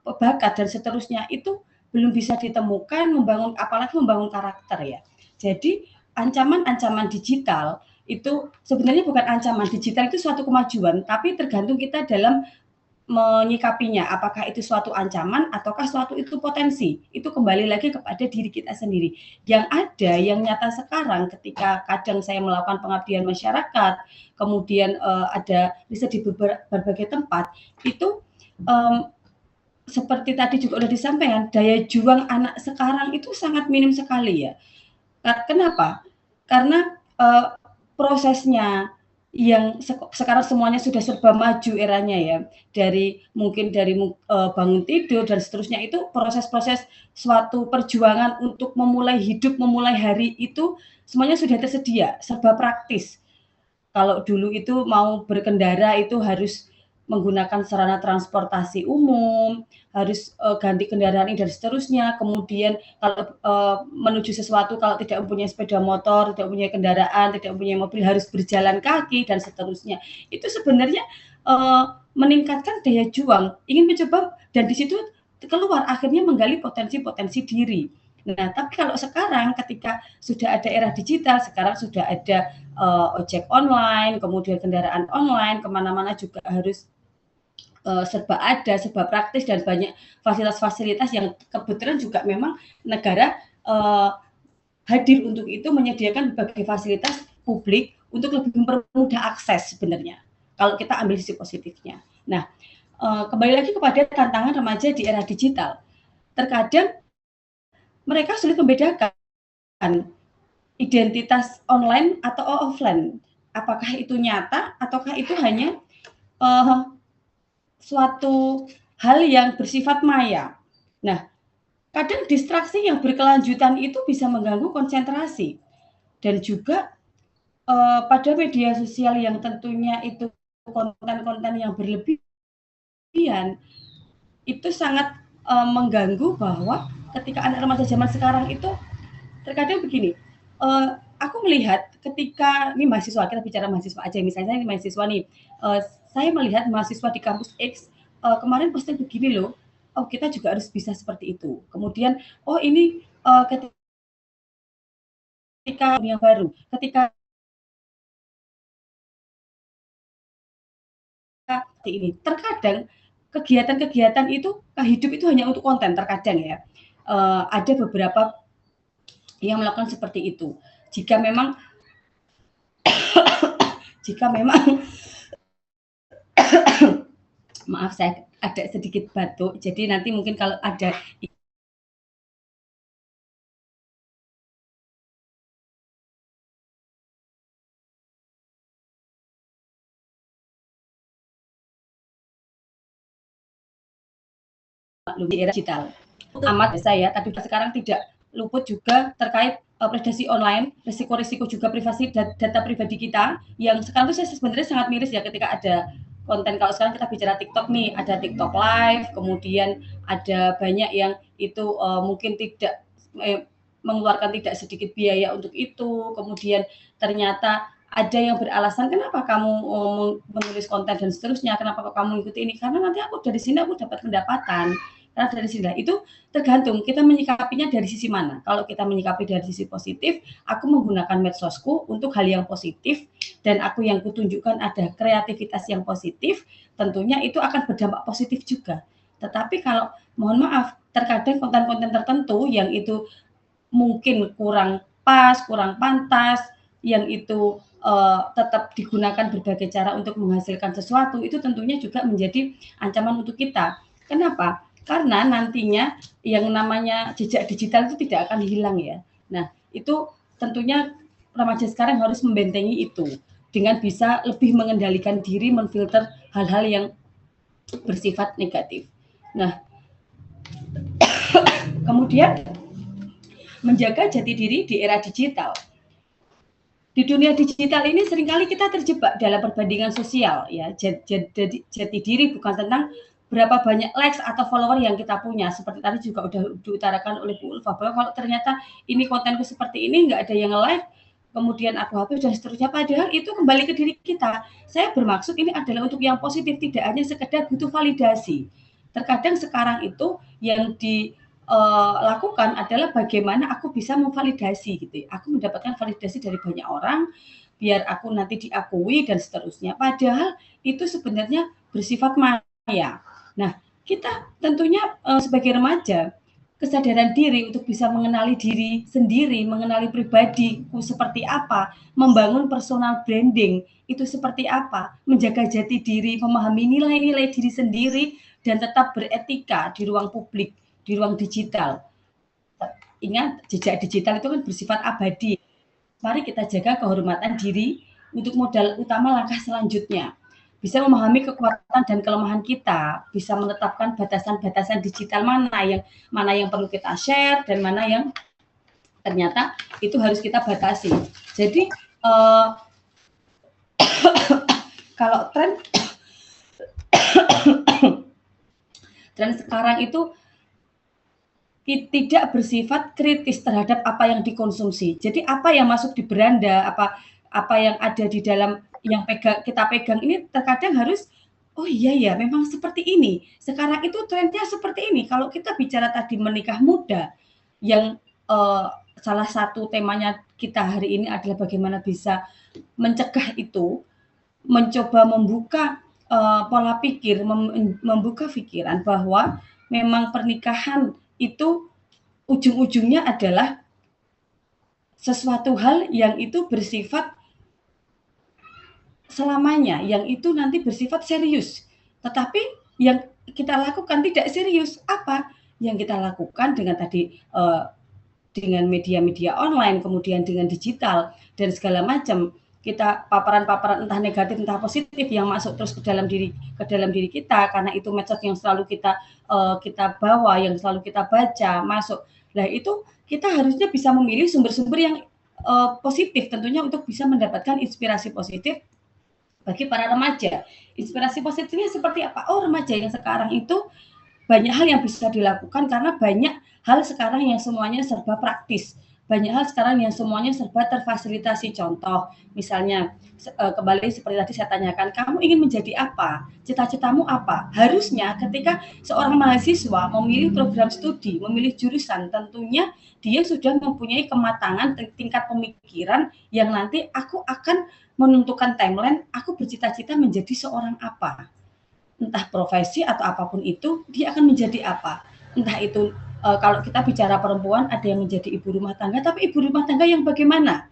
bakat dan seterusnya itu belum bisa ditemukan, apalagi membangun karakter ya. Jadi ancaman-ancaman digital itu sebenarnya bukan ancaman. Digital itu suatu kemajuan, tapi tergantung kita dalam menyikapinya, apakah itu suatu ancaman ataukah suatu itu potensi. Itu kembali lagi kepada diri kita sendiri. Yang ada, yang nyata sekarang ketika kadang saya melakukan pengabdian masyarakat, kemudian ada riset di berbagai tempat, itu seperti tadi juga sudah disampaikan, daya juang anak sekarang itu sangat minim sekali ya. Kenapa? Karena prosesnya yang sekarang semuanya sudah serba maju eranya ya, dari bangun tidur dan seterusnya, itu proses-proses suatu perjuangan untuk memulai hidup, memulai hari itu semuanya sudah tersedia, serba praktis. Kalau dulu itu mau berkendara itu harus menggunakan sarana transportasi umum, harus ganti kendaraan ini dan seterusnya. Kemudian kalau menuju sesuatu, kalau tidak mempunyai sepeda motor, tidak mempunyai kendaraan, tidak mempunyai mobil, harus berjalan kaki dan seterusnya. Itu sebenarnya meningkatkan daya juang, ingin mencoba, dan di situ keluar akhirnya menggali potensi-potensi diri. Nah, tapi kalau sekarang ketika sudah ada era digital, sekarang sudah ada ojek online, kemudian kendaraan online, kemana-mana juga harus serba ada, serba praktis, dan banyak fasilitas-fasilitas yang kebetulan juga memang negara hadir untuk itu, menyediakan berbagai fasilitas publik untuk lebih mempermudah akses sebenarnya, kalau kita ambil sisi positifnya. Nah, kembali lagi kepada tantangan remaja di era digital. Terkadang mereka sulit membedakan identitas online atau offline. Apakah itu nyata ataukah itu hanya suatu hal yang bersifat maya. Nah, kadang distraksi yang berkelanjutan itu bisa mengganggu konsentrasi. Dan juga pada media sosial yang tentunya itu konten-konten yang berlebihan, itu sangat mengganggu, bahwa ketika anak remaja zaman sekarang itu terkadang begini, aku melihat ketika ini mahasiswa, kita bicara mahasiswa aja, misalnya ini mahasiswa nih, saya melihat mahasiswa di kampus X kemarin posting begini loh, oh kita juga harus bisa seperti itu. Kemudian oh ini ketika yang baru, ketika ini terkadang kegiatan-kegiatan itu hidup itu hanya untuk konten, terkadang ya. Ada beberapa yang melakukan seperti itu. Jika memang maaf, saya ada sedikit batuk, jadi nanti mungkin kalau ada di era digital amat saya, tapi sekarang tidak luput juga terkait predasi online, risiko-risiko juga privasi data pribadi kita, yang sekarang itu saya sebenarnya sangat miris ya, ketika ada konten. Kalau sekarang kita bicara TikTok nih, ada TikTok Live, kemudian ada banyak yang itu mungkin tidak mengeluarkan tidak sedikit biaya untuk itu, kemudian ternyata ada yang beralasan kenapa kamu menulis konten dan seterusnya, kenapa kamu ikuti ini, karena nanti aku dari sini aku dapat pendapatan. Karena dari sini itu tergantung kita menyikapinya dari sisi mana. Kalau kita menyikapi dari sisi positif, aku menggunakan medsosku untuk hal yang positif dan aku yang kutunjukkan ada kreativitas yang positif, tentunya itu akan berdampak positif juga. Tetapi kalau mohon maaf, terkadang konten-konten tertentu yang itu mungkin kurang pas, kurang pantas, yang itu tetap digunakan berbagai cara untuk menghasilkan sesuatu, itu tentunya juga menjadi ancaman untuk kita. Kenapa? Karena nantinya yang namanya jejak digital itu tidak akan hilang ya. Nah, itu tentunya remaja sekarang harus membentengi itu dengan bisa lebih mengendalikan diri, memfilter hal-hal yang bersifat negatif. Nah, kemudian menjaga jati diri di era digital. Di dunia digital ini seringkali kita terjebak dalam perbandingan sosial ya. Jati diri bukan tentang berapa banyak likes atau follower yang kita punya. Seperti tadi juga udah diutarakan oleh Bu Ulfa bahwa kalau ternyata ini kontenku seperti ini nggak ada yang like, kemudian aku hapus dan seterusnya, padahal itu kembali ke diri kita. Saya bermaksud ini adalah untuk yang positif, tidak hanya sekedar butuh validasi. Terkadang sekarang itu yang lakukan adalah bagaimana aku bisa memvalidasi gitu. Aku mendapatkan validasi dari banyak orang biar aku nanti diakui dan seterusnya. Padahal itu sebenarnya bersifat maya. Nah, kita tentunya sebagai remaja kesadaran diri untuk bisa mengenali diri sendiri, mengenali pribadiku seperti apa, membangun personal branding itu seperti apa, menjaga jati diri, memahami nilai-nilai diri sendiri dan tetap beretika di ruang publik, di ruang digital. Ingat, jejak digital itu kan bersifat abadi. Mari kita jaga kehormatan diri untuk modal utama langkah selanjutnya. Bisa memahami kekuatan dan kelemahan kita, bisa menetapkan batasan-batasan digital mana yang perlu kita share dan mana yang ternyata itu harus kita batasi. Jadi kalau tren sekarang itu tidak bersifat kritis terhadap apa yang dikonsumsi. Jadi apa yang masuk di beranda, apa yang ada di dalam yang kita pegang ini terkadang harus, oh iya ya, memang seperti ini. Sekarang itu trennya seperti ini. Kalau kita bicara tadi menikah muda, yang salah satu temanya kita hari ini adalah bagaimana bisa mencegah itu, mencoba membuka pola pikir, membuka pikiran bahwa memang pernikahan itu ujung-ujungnya adalah sesuatu hal yang itu bersifat selamanya, yang itu nanti bersifat serius. Tetapi yang kita lakukan tidak serius. Apa yang kita lakukan dengan tadi dengan media-media online, kemudian dengan digital dan segala macam, kita paparan-paparan entah negatif entah positif yang masuk terus ke dalam diri kita, karena itu medsos yang selalu kita bawa, yang selalu kita baca masuk. Nah, itu kita harusnya bisa memilih sumber-sumber yang positif tentunya untuk bisa mendapatkan inspirasi positif bagi para remaja. Inspirasi positifnya seperti apa? Oh, remaja yang sekarang itu banyak hal yang bisa dilakukan karena banyak hal sekarang yang semuanya serba praktis. Banyak hal sekarang yang semuanya serba terfasilitasi. Contoh, misalnya kembali seperti tadi saya tanyakan, kamu ingin menjadi apa? Cita-citamu apa? Harusnya ketika seorang mahasiswa memilih program studi, memilih jurusan, tentunya dia sudah mempunyai kematangan tingkat pemikiran yang nanti aku akan menentukan timeline, aku bercita-cita menjadi seorang apa. Entah profesi atau apapun itu, dia akan menjadi apa. Entah itu kalau kita bicara perempuan, ada yang menjadi ibu rumah tangga, tapi ibu rumah tangga yang bagaimana?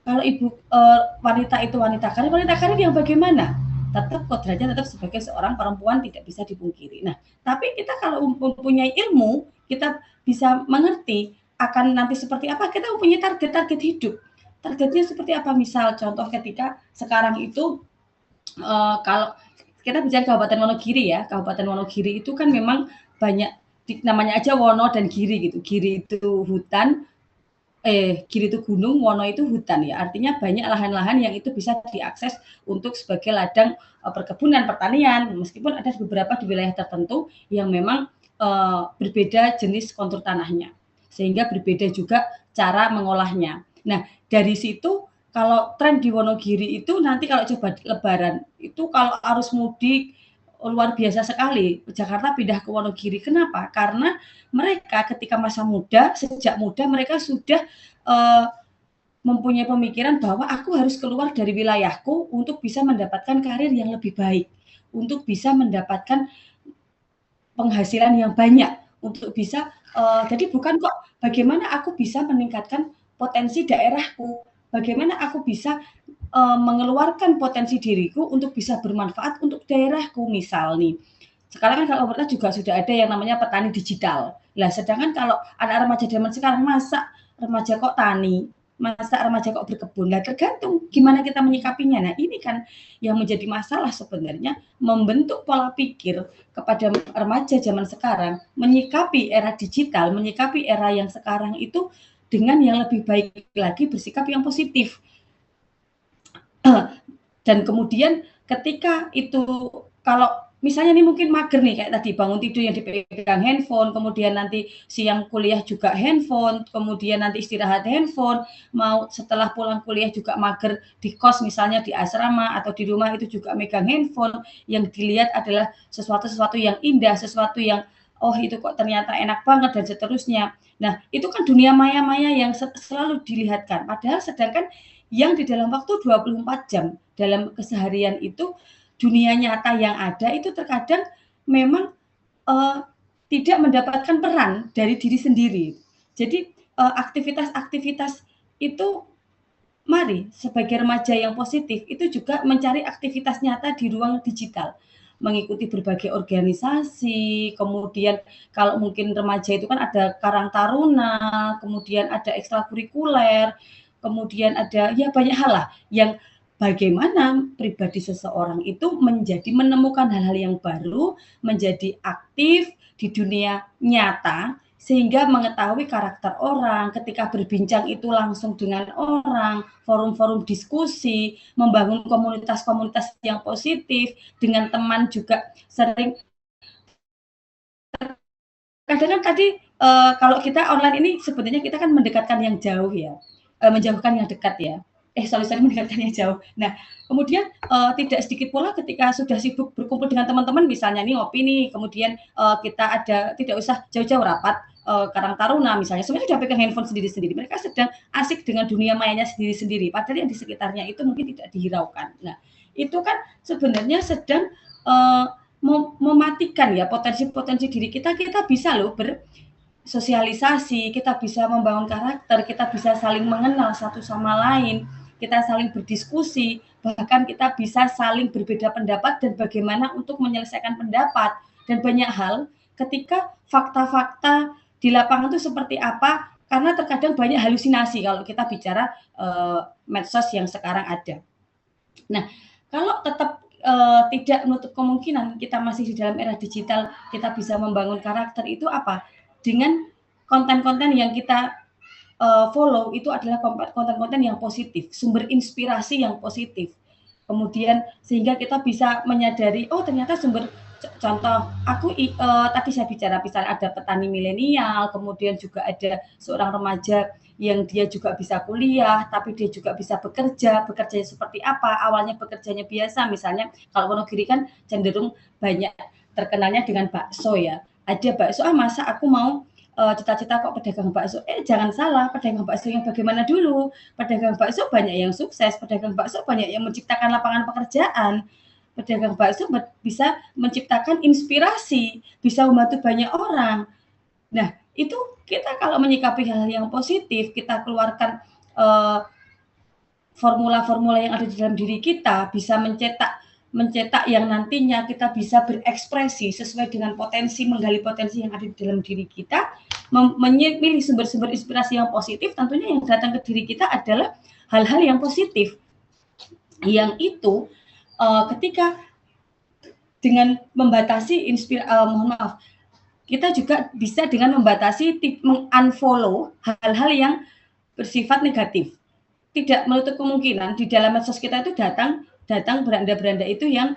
Kalau wanita itu wanita karir yang bagaimana? Tetap kodratnya tetap sebagai seorang perempuan, tidak bisa dipungkiri. Nah, tapi kita kalau mempunyai ilmu, kita bisa mengerti akan nanti seperti apa, kita mempunyai target-target hidup. Targetnya seperti apa? Misal contoh ketika sekarang itu kalau kita bicara Kabupaten Wonogiri ya, Kabupaten Wonogiri itu kan memang banyak namanya aja Wono dan Giri gitu. Giri itu hutan, Giri itu gunung, Wono itu hutan ya. Artinya banyak lahan-lahan yang itu bisa diakses untuk sebagai ladang perkebunan, pertanian. Meskipun ada beberapa di wilayah tertentu yang memang berbeda jenis kontur tanahnya, sehingga berbeda juga cara mengolahnya. Nah, dari situ kalau tren di Wonogiri itu nanti kalau coba Lebaran itu kalau arus mudik luar biasa sekali. Jakarta pindah ke Wonogiri. Kenapa? Karena mereka ketika masa muda, sejak muda mereka sudah mempunyai pemikiran bahwa aku harus keluar dari wilayahku untuk bisa mendapatkan karir yang lebih baik, untuk bisa mendapatkan penghasilan yang banyak, untuk bisa jadi bukan kok bagaimana aku bisa meningkatkan potensi daerahku, bagaimana aku bisa mengeluarkan potensi diriku untuk bisa bermanfaat untuk daerahku. Misal nih, sekarang kan kalau pemerintah juga sudah ada yang namanya petani digital. Lah sedangkan kalau anak remaja zaman sekarang, masa remaja kok tani, masa remaja kok berkebun? Lah tergantung gimana kita menyikapinya. Nah, ini kan yang menjadi masalah sebenarnya, membentuk pola pikir kepada remaja zaman sekarang, menyikapi era digital, menyikapi era yang sekarang itu dengan yang lebih baik lagi, bersikap yang positif. Dan kemudian ketika itu, kalau misalnya nih mungkin mager nih kayak tadi bangun tidur yang dipegang handphone, kemudian nanti siang kuliah juga handphone, kemudian nanti istirahat handphone, mau setelah pulang kuliah juga mager di kos misalnya di asrama atau di rumah itu juga megang handphone, yang dilihat adalah sesuatu yang indah, sesuatu yang oh itu kok ternyata enak banget dan seterusnya. Nah, itu kan dunia maya-maya yang selalu dilihatkan. Padahal sedangkan yang di dalam waktu 24 jam dalam keseharian itu, dunia nyata yang ada itu terkadang memang tidak mendapatkan peran dari diri sendiri. Jadi aktivitas-aktivitas itu, mari sebagai remaja yang positif itu juga mencari aktivitas nyata di ruang digital, mengikuti berbagai organisasi, kemudian kalau mungkin remaja itu kan ada Karang Taruna, kemudian ada ekstrakurikuler, kemudian ada ya banyak hal lah yang bagaimana pribadi seseorang itu menemukan hal-hal yang baru, menjadi aktif di dunia nyata, sehingga mengetahui karakter orang, ketika berbincang itu langsung dengan orang, forum-forum diskusi, membangun komunitas-komunitas yang positif, dengan teman juga sering. Kadang-kadang tadi kalau kita online ini sebenarnya kita kan mendekatkan yang jauh ya, menjauhkan yang dekat ya. Mendekatkan yang jauh. Nah, kemudian tidak sedikit pula ketika sudah sibuk berkumpul dengan teman-teman, misalnya nih ngopi nih, kemudian kita ada tidak usah jauh-jauh rapat Karang Taruna misalnya, sebenarnya sudah pegang handphone sendiri-sendiri. Mereka sedang asik dengan dunia mayanya sendiri-sendiri, padahal yang di sekitarnya itu mungkin tidak dihiraukan. Nah, itu kan sebenarnya sedang mematikan ya potensi-potensi diri kita. Kita bisa loh bersosialisasi, kita bisa membangun karakter, kita bisa saling mengenal satu sama lain, kita saling berdiskusi, bahkan kita bisa saling berbeda pendapat dan bagaimana untuk menyelesaikan pendapat, dan banyak hal ketika fakta-fakta di lapangan itu seperti apa, karena terkadang banyak halusinasi kalau kita bicara medsos yang sekarang ada. Nah, kalau tetap tidak menutup kemungkinan kita masih di dalam era digital, kita bisa membangun karakter itu apa? Dengan konten-konten yang kita follow itu adalah konten-konten yang positif, sumber inspirasi yang positif. Kemudian sehingga kita bisa menyadari, oh ternyata sumber, contoh aku tadi saya bicara misalnya ada petani milenial, kemudian juga ada seorang remaja yang dia juga bisa kuliah, tapi dia juga bisa bekerja seperti apa, awalnya bekerjanya biasa, misalnya kalau Wonogiri kan cenderung banyak terkenalnya dengan bakso ya, ada bakso, masa aku mau cita-cita kok pedagang bakso, jangan salah, pedagang bakso yang bagaimana dulu, pedagang bakso banyak yang sukses, pedagang bakso banyak yang menciptakan lapangan pekerjaan, pedagang bakso bisa menciptakan inspirasi, bisa membantu banyak orang. Nah, itu kita kalau menyikapi hal-hal yang positif, kita keluarkan formula-formula yang ada di dalam diri kita, bisa mencetak yang nantinya kita bisa berekspresi sesuai dengan potensi, menggali potensi yang ada di dalam diri kita, memilih sumber-sumber inspirasi yang positif, tentunya yang datang ke diri kita adalah hal-hal yang positif. Yang itu ketika dengan membatasi kita juga bisa dengan membatasi, mengunfollow hal-hal yang bersifat negatif. Tidak menutup kemungkinan di dalam medsos kita itu datang beranda-beranda itu yang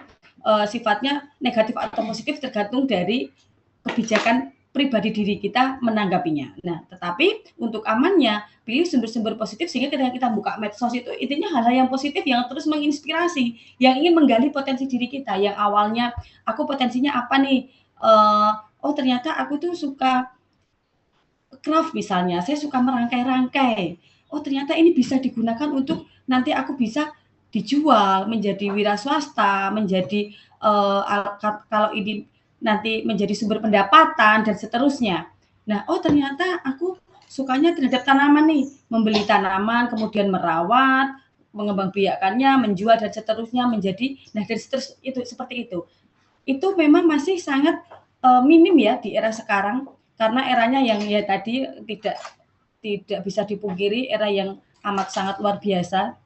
sifatnya negatif atau positif tergantung dari kebijakan pribadi diri kita menanggapinya. Nah, tetapi untuk amannya pilih sumber-sumber positif sehingga ketika kita buka medsos itu intinya hal-hal yang positif yang terus menginspirasi, yang ingin menggali potensi diri kita. Yang awalnya aku potensinya apa nih? Oh ternyata aku tuh suka craft misalnya, saya suka merangkai-rangkai. Oh ternyata ini bisa digunakan untuk nanti aku bisa dijual menjadi wira swasta, menjadi kalau ini nanti menjadi sumber pendapatan dan seterusnya. Nah, oh ternyata aku sukanya terhadap tanaman nih, membeli tanaman, kemudian merawat, mengembangbiakannya, menjual dan seterusnya menjadi, nah dan seterusnya itu seperti itu. Itu memang masih sangat minim ya di era sekarang karena eranya yang ya tadi tidak bisa dipungkiri era yang amat sangat luar biasa.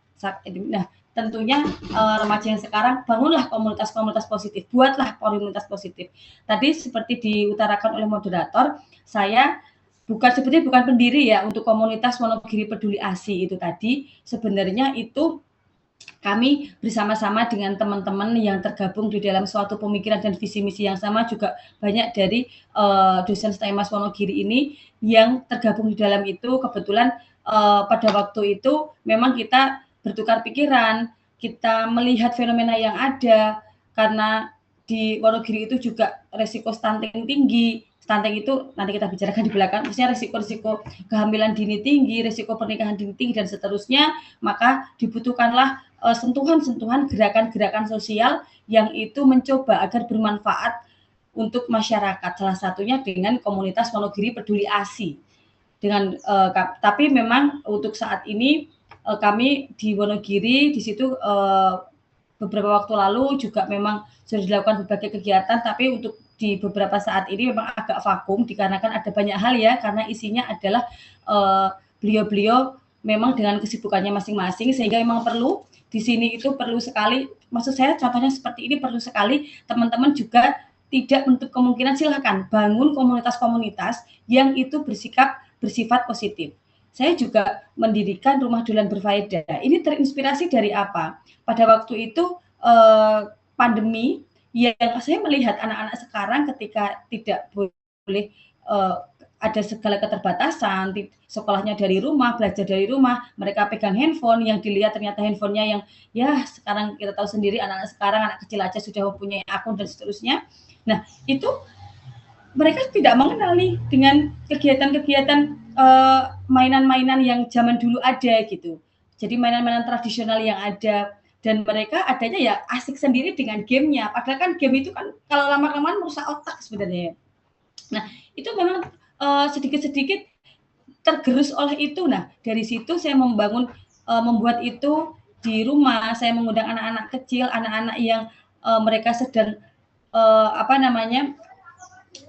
Nah, tentunya remaja yang sekarang bangunlah komunitas-komunitas positif, buatlah komunitas positif. Tadi seperti diutarakan oleh moderator, saya sebenarnya bukan pendiri ya untuk komunitas Wonogiri Peduli ASI itu tadi. Sebenarnya itu kami bersama-sama dengan teman-teman yang tergabung di dalam suatu pemikiran dan visi misi yang sama, juga banyak dari dosen STAIMAS Wonogiri ini yang tergabung di dalam itu. Kebetulan pada waktu itu memang kita bertukar pikiran, kita melihat fenomena yang ada, karena di Wonogiri itu juga resiko stunting tinggi. Stunting itu nanti kita bicarakan di belakang, maksudnya resiko-resiko kehamilan dini tinggi, resiko pernikahan dini tinggi dan seterusnya, maka dibutuhkanlah sentuhan-sentuhan gerakan-gerakan sosial yang itu mencoba agar bermanfaat untuk masyarakat. Salah satunya dengan komunitas Wonogiri Peduli ASI. Tapi memang untuk saat ini kami di Wonogiri di situ beberapa waktu lalu juga memang sudah dilakukan berbagai kegiatan, tapi untuk di beberapa saat ini memang agak vakum dikarenakan ada banyak hal ya, karena isinya adalah beliau-beliau memang dengan kesibukannya masing-masing, sehingga memang perlu di sini itu perlu sekali, maksud saya contohnya seperti ini perlu sekali teman-teman juga tidak menutup kemungkinan silahkan bangun komunitas-komunitas yang itu bersifat positif. Saya juga mendirikan rumah dolan berfaedah. Ini terinspirasi dari apa? Pada waktu itu pandemi, yang saya melihat anak-anak sekarang ketika tidak boleh ada segala keterbatasan, sekolahnya dari rumah, belajar dari rumah, mereka pegang handphone, yang dilihat ternyata handphonenya yang ya sekarang kita tahu sendiri anak-anak sekarang, anak kecil aja sudah mempunyai akun dan seterusnya. Nah itu mereka tidak mengenali dengan kegiatan-kegiatan mainan-mainan yang zaman dulu ada gitu. Jadi mainan-mainan tradisional yang ada, dan mereka adanya ya asik sendiri dengan gamenya. Padahal kan game itu kan kalau lama-lamaan merusak otak sebenarnya. Nah itu memang sedikit-sedikit tergerus oleh itu. Nah dari situ saya membuat itu di rumah. Saya mengundang anak-anak kecil, anak-anak yang mereka sedang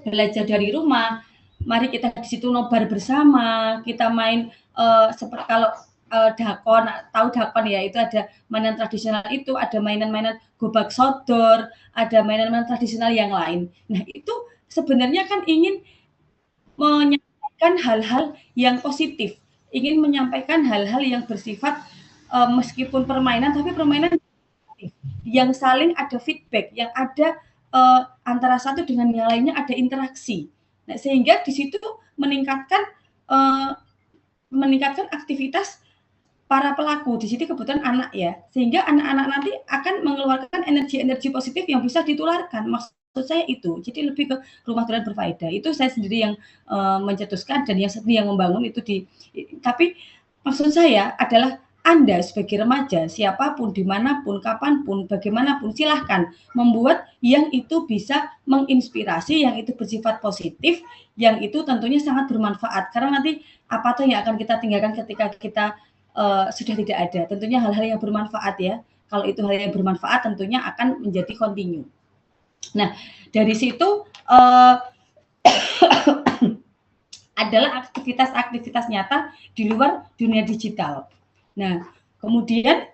belajar dari rumah. Mari kita di situ nobar bersama, kita main seperti kalau dakon, tahu dakon ya, itu ada mainan tradisional, itu ada mainan-mainan gobak sodor, ada mainan-mainan tradisional yang lain. Nah itu sebenarnya kan ingin menyampaikan hal-hal yang positif, ingin menyampaikan hal-hal yang bersifat meskipun permainan, tapi permainan yang saling ada feedback, yang ada antara satu dengan yang lainnya ada interaksi. Nah, sehingga di situ meningkatkan aktivitas para pelaku. Di sini kebetulan anak ya, sehingga anak-anak nanti akan mengeluarkan energi-energi positif yang bisa ditularkan. Maksud saya itu, jadi lebih ke rumah dolan berfaedah. Itu saya sendiri yang mencetuskan, dan yang sendiri yang membangun itu tapi maksud saya adalah Anda sebagai remaja, siapapun, dimanapun, kapanpun, bagaimanapun, silahkan membuat yang itu bisa menginspirasi, yang itu bersifat positif, yang itu tentunya sangat bermanfaat. Karena nanti apa tuh yang akan kita tinggalkan ketika kita sudah tidak ada. Tentunya hal-hal yang bermanfaat ya. Kalau itu hal yang bermanfaat tentunya akan menjadi kontinu. Nah, dari situ adalah aktivitas-aktivitas nyata di luar dunia digital. Nah, kemudian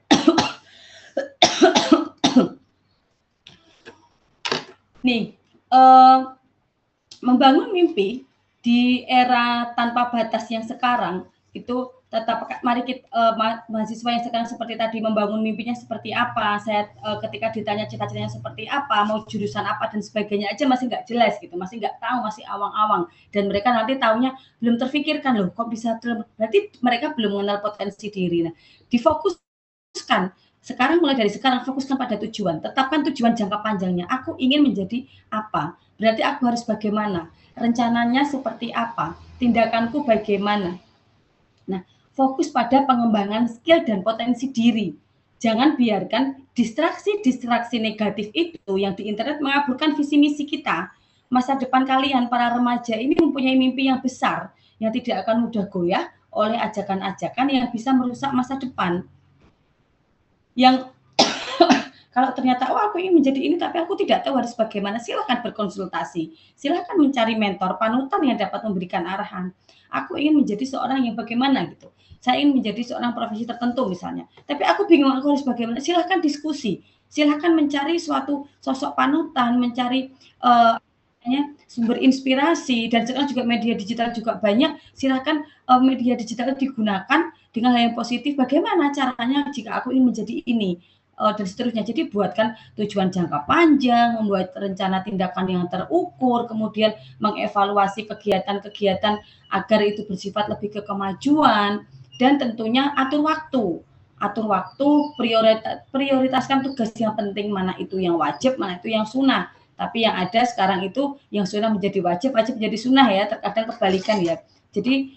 nih membangun mimpi di era tanpa batas yang sekarang itu tetap mari kita mahasiswa yang sekarang seperti tadi membangun mimpinya seperti apa. Saya ketika ditanya cita-citanya seperti apa, mau jurusan apa dan sebagainya aja masih nggak jelas gitu, masih nggak tahu, masih awang-awang, dan mereka nanti taunya belum terfikirkan loh kok bisa, berarti mereka belum mengenal potensi diri. Nah, difokuskan sekarang, mulai dari sekarang fokuskan pada tujuan, tetapkan tujuan jangka panjangnya. Aku ingin menjadi apa? Berarti aku harus bagaimana? Rencananya seperti apa? Tindakanku bagaimana? Nah, fokus pada pengembangan skill dan potensi diri. Jangan biarkan distraksi-distraksi negatif itu yang di internet mengaburkan visi misi kita. Masa depan kalian, para remaja ini mempunyai mimpi yang besar, yang tidak akan mudah goyah oleh ajakan-ajakan yang bisa merusak masa depan. Yang kalau ternyata, oh aku ingin menjadi ini, tapi aku tidak tahu harus bagaimana, silahkan berkonsultasi. Silahkan mencari mentor, panutan yang dapat memberikan arahan. Aku ingin menjadi seorang yang bagaimana gitu. Saya ingin menjadi seorang profesi tertentu misalnya. Tapi aku bingung aku harus bagaimana. Silahkan diskusi. Silahkan mencari suatu sosok panutan, mencari sumber inspirasi. Dan sekarang juga media digital juga banyak. Silahkan media digital digunakan dengan hal yang positif. Bagaimana caranya jika aku ingin menjadi ini? Dan seterusnya. Jadi buatkan tujuan jangka panjang, membuat rencana tindakan yang terukur, kemudian mengevaluasi kegiatan-kegiatan agar itu bersifat lebih ke kemajuan, dan tentunya atur waktu, prioritaskan tugas yang penting, mana itu yang wajib, mana itu yang sunnah. Tapi yang ada sekarang itu yang sunnah menjadi wajib, wajib menjadi sunnah ya, terkadang kebalikan ya. Jadi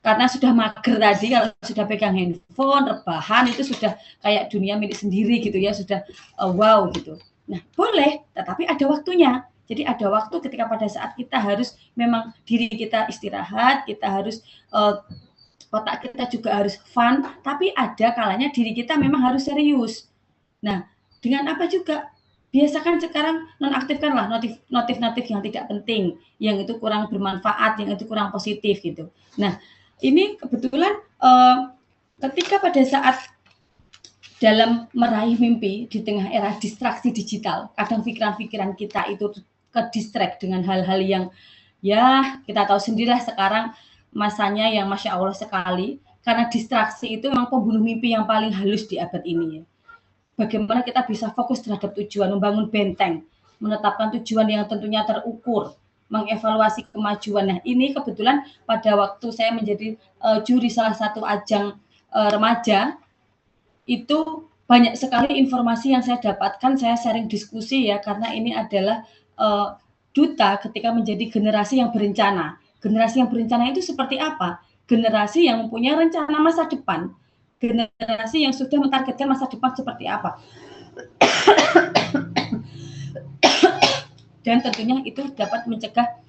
karena sudah mager tadi, kalau sudah pegang handphone, rebahan, itu sudah kayak dunia milik sendiri gitu ya, sudah wow gitu. Nah, boleh, tetapi ada waktunya. Jadi ada waktu ketika pada saat kita harus memang diri kita istirahat, kita harus otak kita juga harus fun, tapi ada kalanya diri kita memang harus serius. Nah, dengan apa juga? Biasakan sekarang nonaktifkanlah notif-notif yang tidak penting, yang itu kurang bermanfaat, yang itu kurang positif gitu. Nah, ini kebetulan ketika pada saat dalam meraih mimpi di tengah era distraksi digital, kadang pikiran-pikiran kita itu ke distract dengan hal-hal yang ya kita tahu sendirilah sekarang masanya yang Masya Allah sekali, karena distraksi itu memang pembunuh mimpi yang paling halus di abad ini ya. Bagaimana kita bisa fokus terhadap tujuan, membangun benteng, menetapkan tujuan yang tentunya terukur, mengevaluasi kemajuan. Nah, ini kebetulan pada waktu saya menjadi juri salah satu ajang remaja, itu banyak sekali informasi yang saya dapatkan, saya sharing diskusi ya, karena ini adalah duta ketika menjadi generasi yang berencana. Generasi yang berencana itu seperti apa? Generasi yang mempunyai rencana masa depan. Generasi yang sudah mentargetkan masa depan seperti apa. Dan tentunya itu dapat mencegah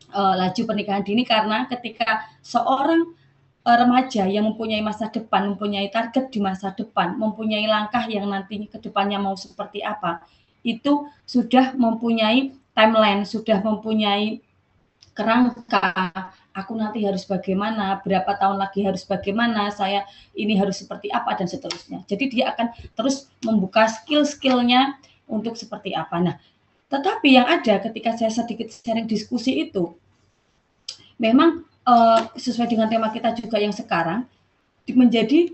laju pernikahan dini, karena ketika seorang remaja yang mempunyai masa depan, mempunyai target di masa depan, mempunyai langkah yang nantinya ke depannya mau seperti apa, itu sudah mempunyai timeline, sudah mempunyai kerangka, aku nanti harus bagaimana, berapa tahun lagi harus bagaimana, saya ini harus seperti apa, dan seterusnya. Jadi dia akan terus membuka skill-skillnya untuk seperti apa. Nah, tetapi yang ada ketika saya sedikit sharing diskusi itu, memang sesuai dengan tema kita juga yang sekarang, menjadi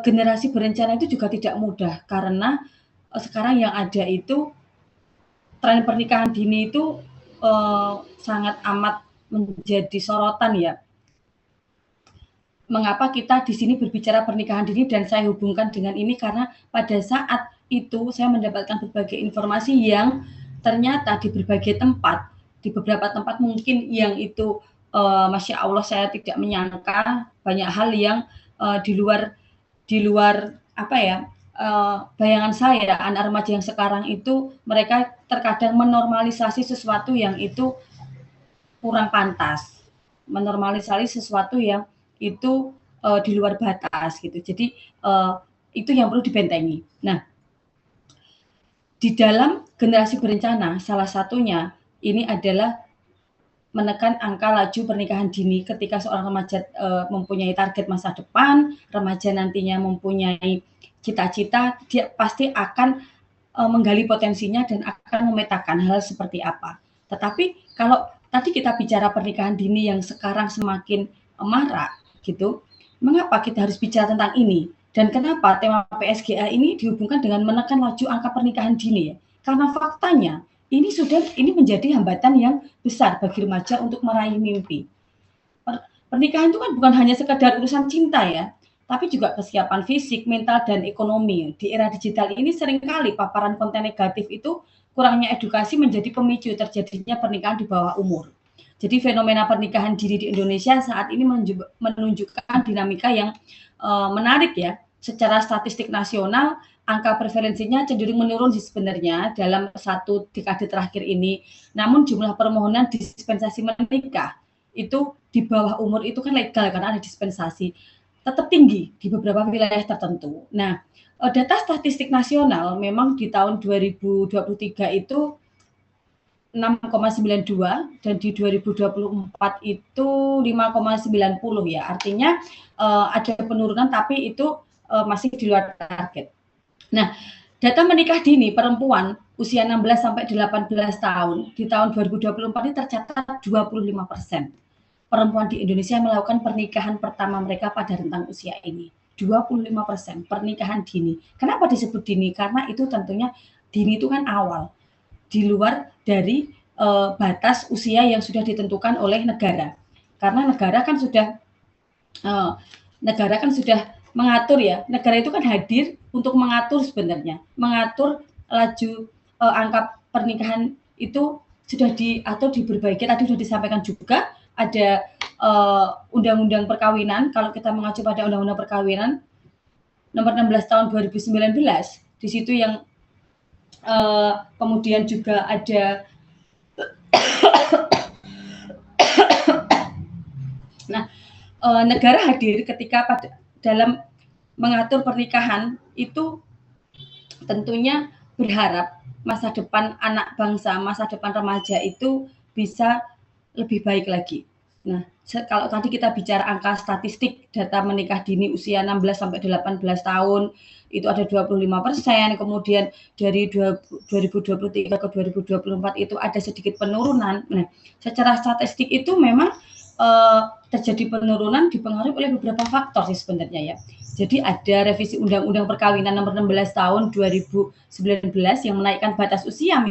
generasi berencana itu juga tidak mudah, karena sekarang yang ada itu tren pernikahan dini itu sangat amat menjadi sorotan ya. Mengapa kita di sini berbicara pernikahan dini dan saya hubungkan dengan ini, karena pada saat itu saya mendapatkan berbagai informasi yang ternyata di berbagai tempat, di beberapa tempat mungkin yang itu Masya Allah saya tidak menyangka, banyak hal yang di luar apa ya, bayangan saya. Anak remaja yang sekarang itu mereka terkadang menormalisasi sesuatu yang itu kurang pantas, menormalisasi sesuatu yang itu di luar batas gitu. Jadi itu yang perlu dibentengi. Nah, di dalam generasi berencana salah satunya ini adalah menekan angka laju pernikahan dini. Ketika seorang remaja mempunyai target masa depan, remaja nantinya mempunyai cita-cita, dia pasti akan menggali potensinya dan akan memetakan hal seperti apa. Tetapi kalau tadi kita bicara pernikahan dini yang sekarang semakin marak, gitu. Mengapa kita harus bicara tentang ini? Dan kenapa tema PSGA ini dihubungkan dengan menekan laju angka pernikahan dini ya? Karena faktanya ini menjadi hambatan yang besar bagi remaja untuk meraih mimpi. Pernikahan itu kan bukan hanya sekedar urusan cinta ya, tapi juga kesiapan fisik, mental, dan ekonomi. Di era digital ini seringkali paparan konten negatif itu kurangnya edukasi menjadi pemicu terjadinya pernikahan di bawah umur. Jadi fenomena pernikahan dini di Indonesia saat ini menunjukkan dinamika yang menarik ya. Secara statistik nasional, angka prevalensinya cenderung menurun sih sebenarnya dalam 1 dekade terakhir ini. Namun jumlah permohonan dispensasi menikah itu di bawah umur itu kan legal karena ada dispensasi, tetap tinggi di beberapa wilayah tertentu. Nah, data statistik nasional memang di tahun 2023 itu 6,92 dan di 2024 itu 5,90 ya. Artinya ada penurunan tapi itu masih di luar target. Nah, data menikah dini perempuan usia 16 sampai 18 tahun di tahun 2024 ini tercatat 25%. Perempuan di Indonesia melakukan pernikahan pertama mereka pada rentang usia ini. 25% pernikahan dini. Kenapa disebut dini? Karena itu tentunya dini itu kan awal. Di luar dari batas usia yang sudah ditentukan oleh negara. Karena negara kan sudah mengatur ya. Negara itu kan hadir untuk mengatur sebenarnya. Mengatur laju angka pernikahan itu sudah diatur, diperbaiki. Tadi sudah disampaikan juga ada undang-undang perkawinan. Kalau kita mengacu pada undang-undang perkawinan nomor 16 tahun 2019, di situ yang kemudian juga ada negara hadir ketika dalam mengatur pernikahan itu tentunya berharap masa depan anak bangsa, masa depan remaja itu bisa lebih baik lagi. Nah, kalau tadi kita bicara angka statistik data menikah dini usia 16 sampai 18 tahun itu ada 25%, kemudian dari 2023 ke 2024 itu ada sedikit penurunan. Nah, secara statistik itu memang terjadi penurunan dipengaruhi oleh beberapa faktor sih sebenarnya ya. Jadi ada revisi Undang-Undang Perkawinan nomor 16 tahun 2019 yang menaikkan batas usia